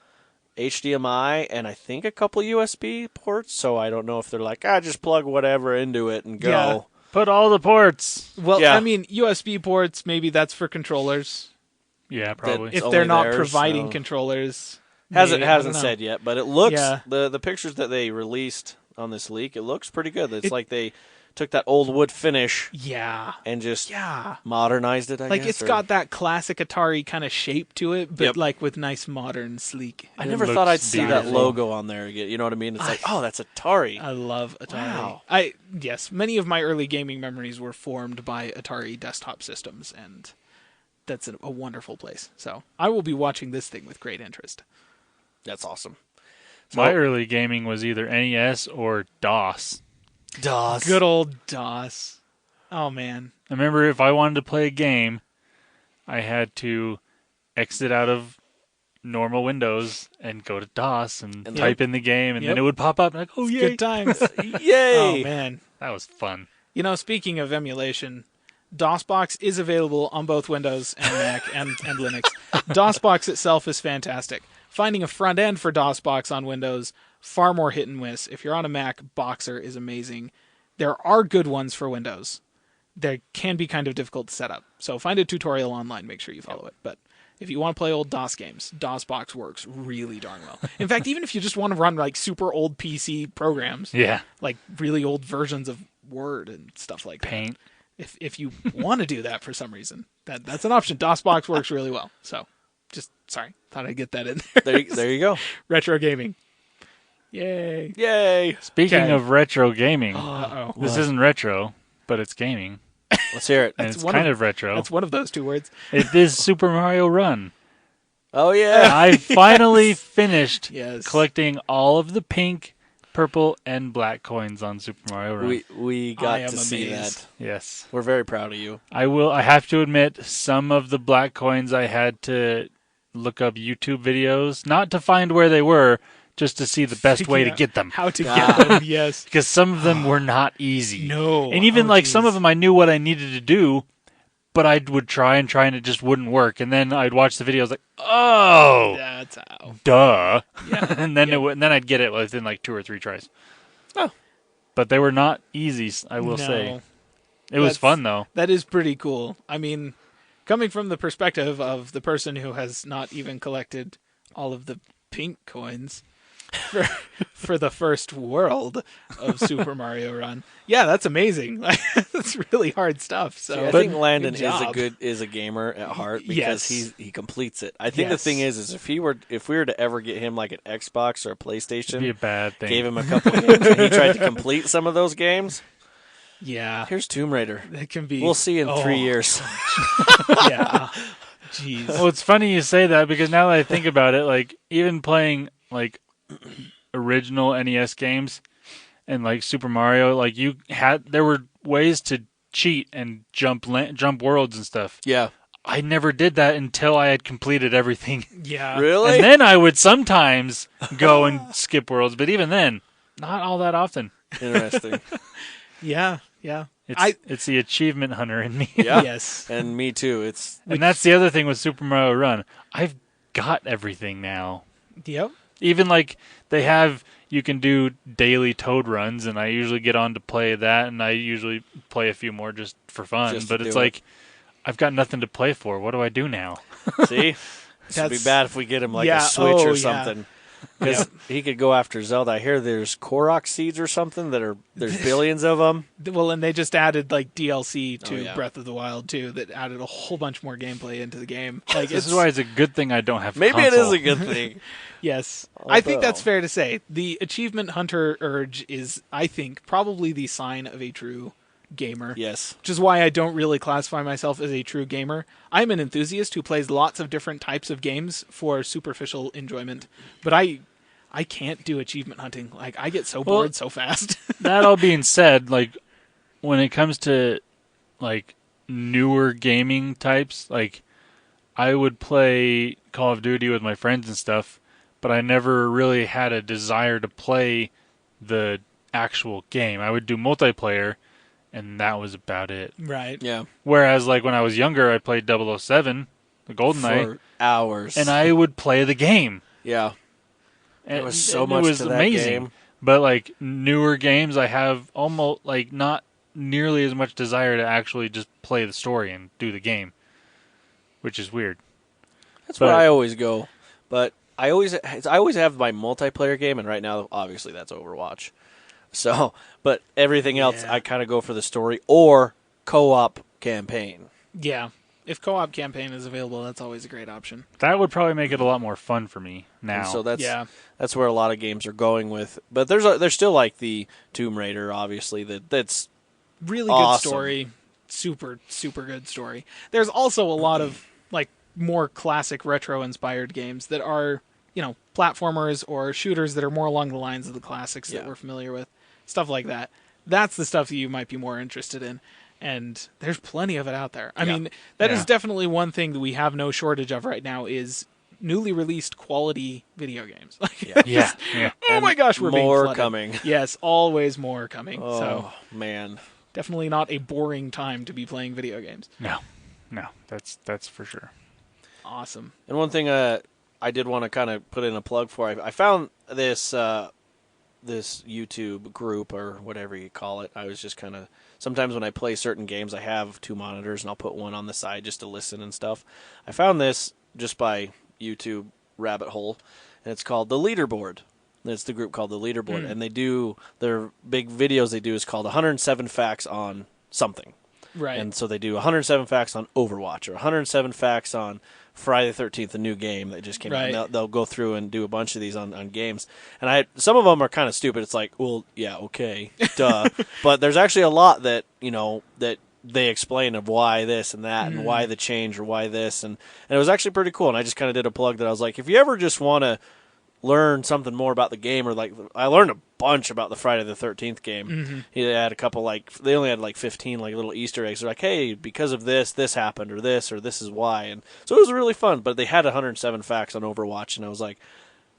HDMI, and I think a couple USB ports. So I don't know if they're like, just plug whatever into it and go. Yeah. Put all the ports. Well, I mean, USB ports, maybe that's for controllers. Yeah, probably. If they're not providing controllers. Hasn't said yet, but it looks, the pictures that they released on this leak, it looks pretty good. It's like they took that old wood finish and just modernized it, I guess. It's got that classic Atari kind of shape to it, but like with nice modern sleek. I never thought I'd see that logo on there again. You know what I mean? It's like, oh, that's Atari. I love Atari. Wow. Yes, many of my early gaming memories were formed by Atari desktop systems, and that's a wonderful place. So I will be watching this thing with great interest. That's awesome. So, my early gaming was either NES or DOS. Good old DOS. Oh, man. I remember if I wanted to play a game, I had to exit out of normal Windows and go to DOS and type in the game, and then it would pop up. And oh, yay. Good times. Yay. Oh, man. That was fun. Speaking of emulation, DOSBox is available on both Windows and Mac and Linux. DOSBox itself is fantastic. Finding a front end for DOSBox on Windows, far more hit and miss. If you're on a Mac, Boxer is amazing. There are good ones for Windows. They can be kind of difficult to set up. So find a tutorial online, make sure you follow it. But if you want to play old DOS games, DOSBox works really darn well. In fact, even if you just want to run like super old PC programs, like really old versions of Word and stuff like Paint. that. If you want to do that for some reason, that's an option. DOSBox works really well. So thought I'd get that in there. There you go. Retro gaming. Yay. Speaking of retro gaming, Uh-oh. This isn't retro, but it's gaming. Let's hear it. And it's kind of retro. That's one of those two words. It is Super Mario Run. Oh, yeah. I finally finished Yes. collecting all of the pink, purple, and black coins on Super Mario Run. We got to see that. Yes. We're very proud of you. I have to admit, some of the black coins I had to look up YouTube videos, not to find where they were, just to see the best way to get them. How to get them, yes. Because some of them were not easy. No. And even some of them I knew what I needed to do, but I would try and it just wouldn't work. And then I'd watch the videos like, oh, That's how. duh. Yeah. and then and then I'd get it within like 2 or 3 tries. Oh. But they were not easy, I will say. It was fun, though. That is pretty cool. I mean, coming from the perspective of the person who has not even collected all of the pink coins for the first world of Super Mario Run. Yeah, that's amazing. That's really hard stuff. So See, I think Landon is a gamer at heart because he completes it. I think the thing is if we were to ever get him like an Xbox or a PlayStation, it'd be a bad thing. Gave him a couple games and he tried to complete some of those games. Yeah. Here's Tomb Raider. That can be. We'll see in 3 years. Yeah. Jeez. Well, it's funny you say that because now that I think about it, like even playing like original NES games and like Super Mario, like there were ways to cheat and jump worlds and stuff. Yeah. I never did that until I had completed everything. Yeah. Really? And then I would sometimes go and skip worlds, but even then, not all that often. Interesting. Yeah. Yeah. It's the achievement hunter in me. Yeah. Yes. And me too. And that's the other thing with Super Mario Run. I've got everything now. Yep. Even like you can do daily Toad runs, and I usually get on to play that, and I usually play a few more just for fun. But it's like, I've got nothing to play for. What do I do now? See? This would be bad if we get him like a Switch or something. Because he could go after Zelda. I hear there's Korok seeds or something there's billions of them. Well, and they just added like DLC to Breath of the Wild too, that added a whole bunch more gameplay into the game. Like this is why it's a good thing I don't have. Maybe console. it is a good thing. Yes, I think that's fair to say. The achievement hunter urge is, I think, probably the sign of a true gamer. Yes. Which is why I don't really classify myself as a true gamer. I'm an enthusiast who plays lots of different types of games for superficial enjoyment, but I can't do achievement hunting. Like, I get so bored so fast. That all being said, like when it comes to like newer gaming types, like I would play Call of Duty with my friends and stuff, but I never really had a desire to play the actual game. I would do multiplayer, and that was about it. Right. Yeah. Whereas, like, when I was younger, I played 007, the GoldenEye. For hours. And I would play the game. Yeah. And there was so much to that amazing. game. But, like, newer games, I have almost, like, not nearly as much desire to actually just play the story and do the game, which is weird. That's where I always go. But I always have my multiplayer game, and right now, obviously, that's Overwatch. So, but everything else, I kind of go for the story or co-op campaign. Yeah. If co-op campaign is available, that's always a great option. That would probably make it a lot more fun for me now. And so that's where a lot of games are going with. But there's still like the Tomb Raider, obviously, that's really awesome. Good story. Super, super good story. There's also a lot of like more classic retro-inspired games that are, platformers or shooters that are more along the lines of the classics that we're familiar with. Stuff like that. That's the stuff that you might be more interested in. And there's plenty of it out there. I mean, that is definitely one thing that we have no shortage of right now is newly released quality video games. Oh my gosh, we're more being coming. Yes, always more coming. Oh, so man. Definitely not a boring time to be playing video games. No, that's for sure. Awesome. And one thing I did want to kind of put in a plug for, I found this this YouTube group or whatever you call it. I was just kind of, sometimes when I play certain games, I have 2 monitors and I'll put one on the side just to listen and stuff. I found this just by YouTube rabbit hole, and it's called The Leaderboard. It's the group called The Leaderboard, and they do, their big videos they do is called 107 Facts on something. Right. And so they do 107 facts on Overwatch or 107 facts on Friday the 13th, a new game that just came out. And they'll go through and do a bunch of these on games. And some of them are kind of stupid. It's like, well, yeah, okay, duh. But there's actually a lot that, that they explain of why this and that and why the change or why this. And it was actually pretty cool. And I just kind of did a plug that I was like, if you ever just want to learn something more about the game, or like I learned a bunch about the Friday the 13th game. He had a couple they only had like 15 like little Easter eggs. They're like, hey, because of this happened, or this is why, and so it was really fun. But they had 107 facts on Overwatch, and I was like,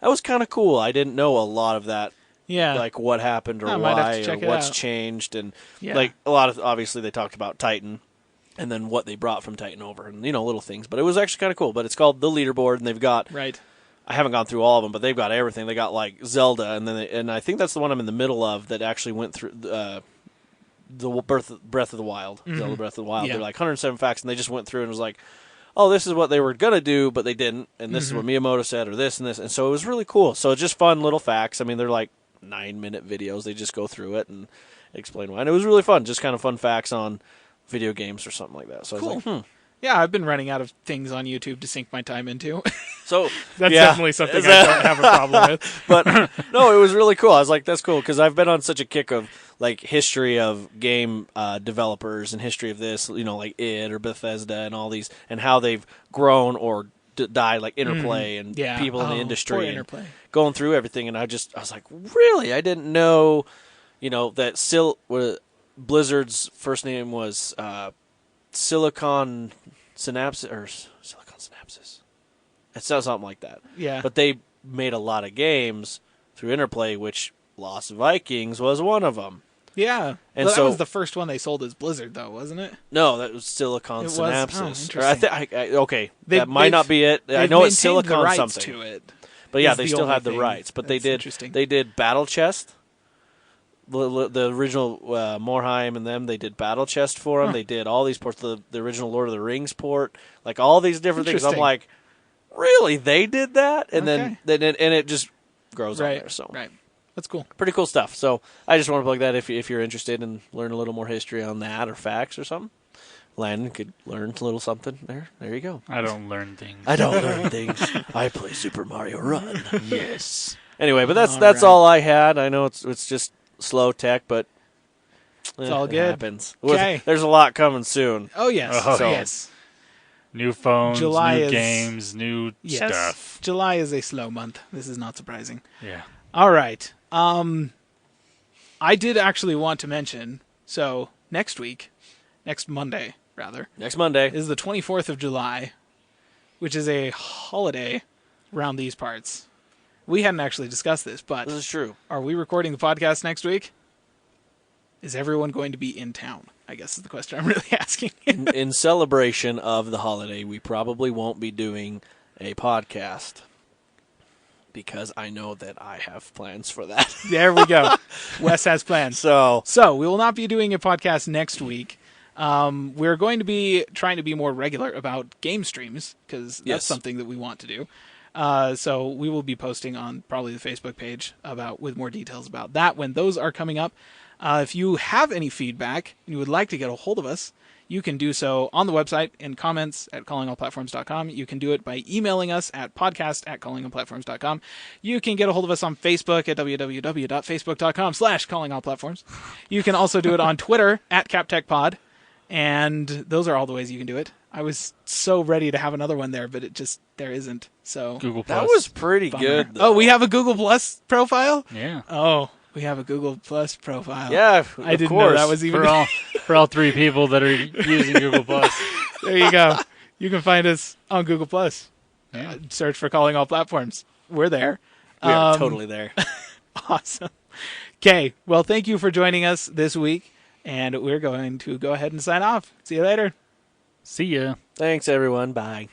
that was kind of cool. I didn't know a lot of that. Yeah, like what happened or why or what's changed, and like a lot of obviously they talked about Titan. and then what they brought from Titan over, and little things. But it was actually kind of cool. But it's called the leaderboard, and they've got right. I haven't gone through all of them, but they've got everything. They got like Zelda, and I think that's the one I'm in the middle of that actually went through the Breath of the Wild, Zelda Breath of the Wild. Yeah. They're like 107 facts, and they just went through and was like, oh, this is what they were gonna do, but they didn't, and this is what Miyamoto said, or this and this, and so it was really cool. So it's just fun little facts. I mean, they're like 9-minute videos. They just go through it and explain why, and it was really fun. Just kind of fun facts on video games or something like that. So Cool. I was like, Yeah, I've been running out of things on YouTube to sink my time into. So That's definitely something I don't have a problem with. But no, it was really cool. I was like, that's cool, because I've been on such a kick of like history of game developers and history of this, like id or Bethesda and all these, and how they've grown or died, like Interplay and people in the industry, and Interplay. going through everything. And I was like, really? I didn't know, that Blizzard's first name was Silicon Synapses. It sounds something like that. Yeah. But they made a lot of games through Interplay, which Lost Vikings was one of them. Yeah. And Well, so that was the first one they sold as Blizzard, though, wasn't it? No, that was Silicon It was? Synapses. Oh, Or okay, that might not be it. I know it's maintained the Silicon rights something. to it. But yeah, is they the still only had the thing rights. But they that's did. interesting. They did Battle Chest. The original Morheim and them. They did Battle Chest for them. They did all these ports. The original Lord of the Rings port. Like all these different things. I'm Interesting. like, really? They did that? And Okay. then it just grows on Right. there. So Right. That's cool. pretty cool stuff. So I just want to plug that if you're interested in learn a little more history on that or facts or something. Landon could learn a little something there. There you go. I don't learn things. I don't learn things. I play Super Mario Run. Yes. Anyway, but that's All right. all I had. I know it's just slow tech, but It's all it good. happens. Okay. There's a lot coming soon. Oh, yes. Oh, So- yes. New phones, July new is- games, new Yes. stuff. July is a slow month. This is not surprising. Yeah. All right. I did actually want to mention, so next Monday, Next Monday. is the 24th of July, which is a holiday around these parts. We hadn't actually discussed this, but This is true. are we recording the podcast next week? Is everyone going to be in town? I guess is the question I'm really asking. In celebration of the holiday, we probably won't be doing a podcast because I know that I have plans for that. There we go. Wes has plans. So So we will not be doing a podcast next week. We're going to be trying to be more regular about game streams because that's Yes. something that we want to do. So we will be posting on probably the Facebook page with more details about that when those are coming up. If you have any feedback and you would like to get a hold of us, you can do so on the website in comments at callingallplatforms.com. You can do it by emailing us at podcast@callingallplatforms.com. You can get a hold of us on Facebook at www.facebook.com/callingallplatforms. You can also do it on Twitter at CapTechPod. And those are all the ways you can do it. I was so ready to have another one there, but there isn't. So Google Plus. that was pretty bummer. good. Though. Oh, we have a Google Plus profile? Yeah. Oh, we have a Google Plus profile. Yeah, I didn't know that was even For all three people that are using Google Plus. There you go. You can find us on Google Plus. Yeah. Search for Calling All Platforms. We're there. We are totally there. Awesome. Okay. Well, thank you for joining us this week, and we're going to go ahead and sign off. See you later. See ya. Thanks, everyone. Bye.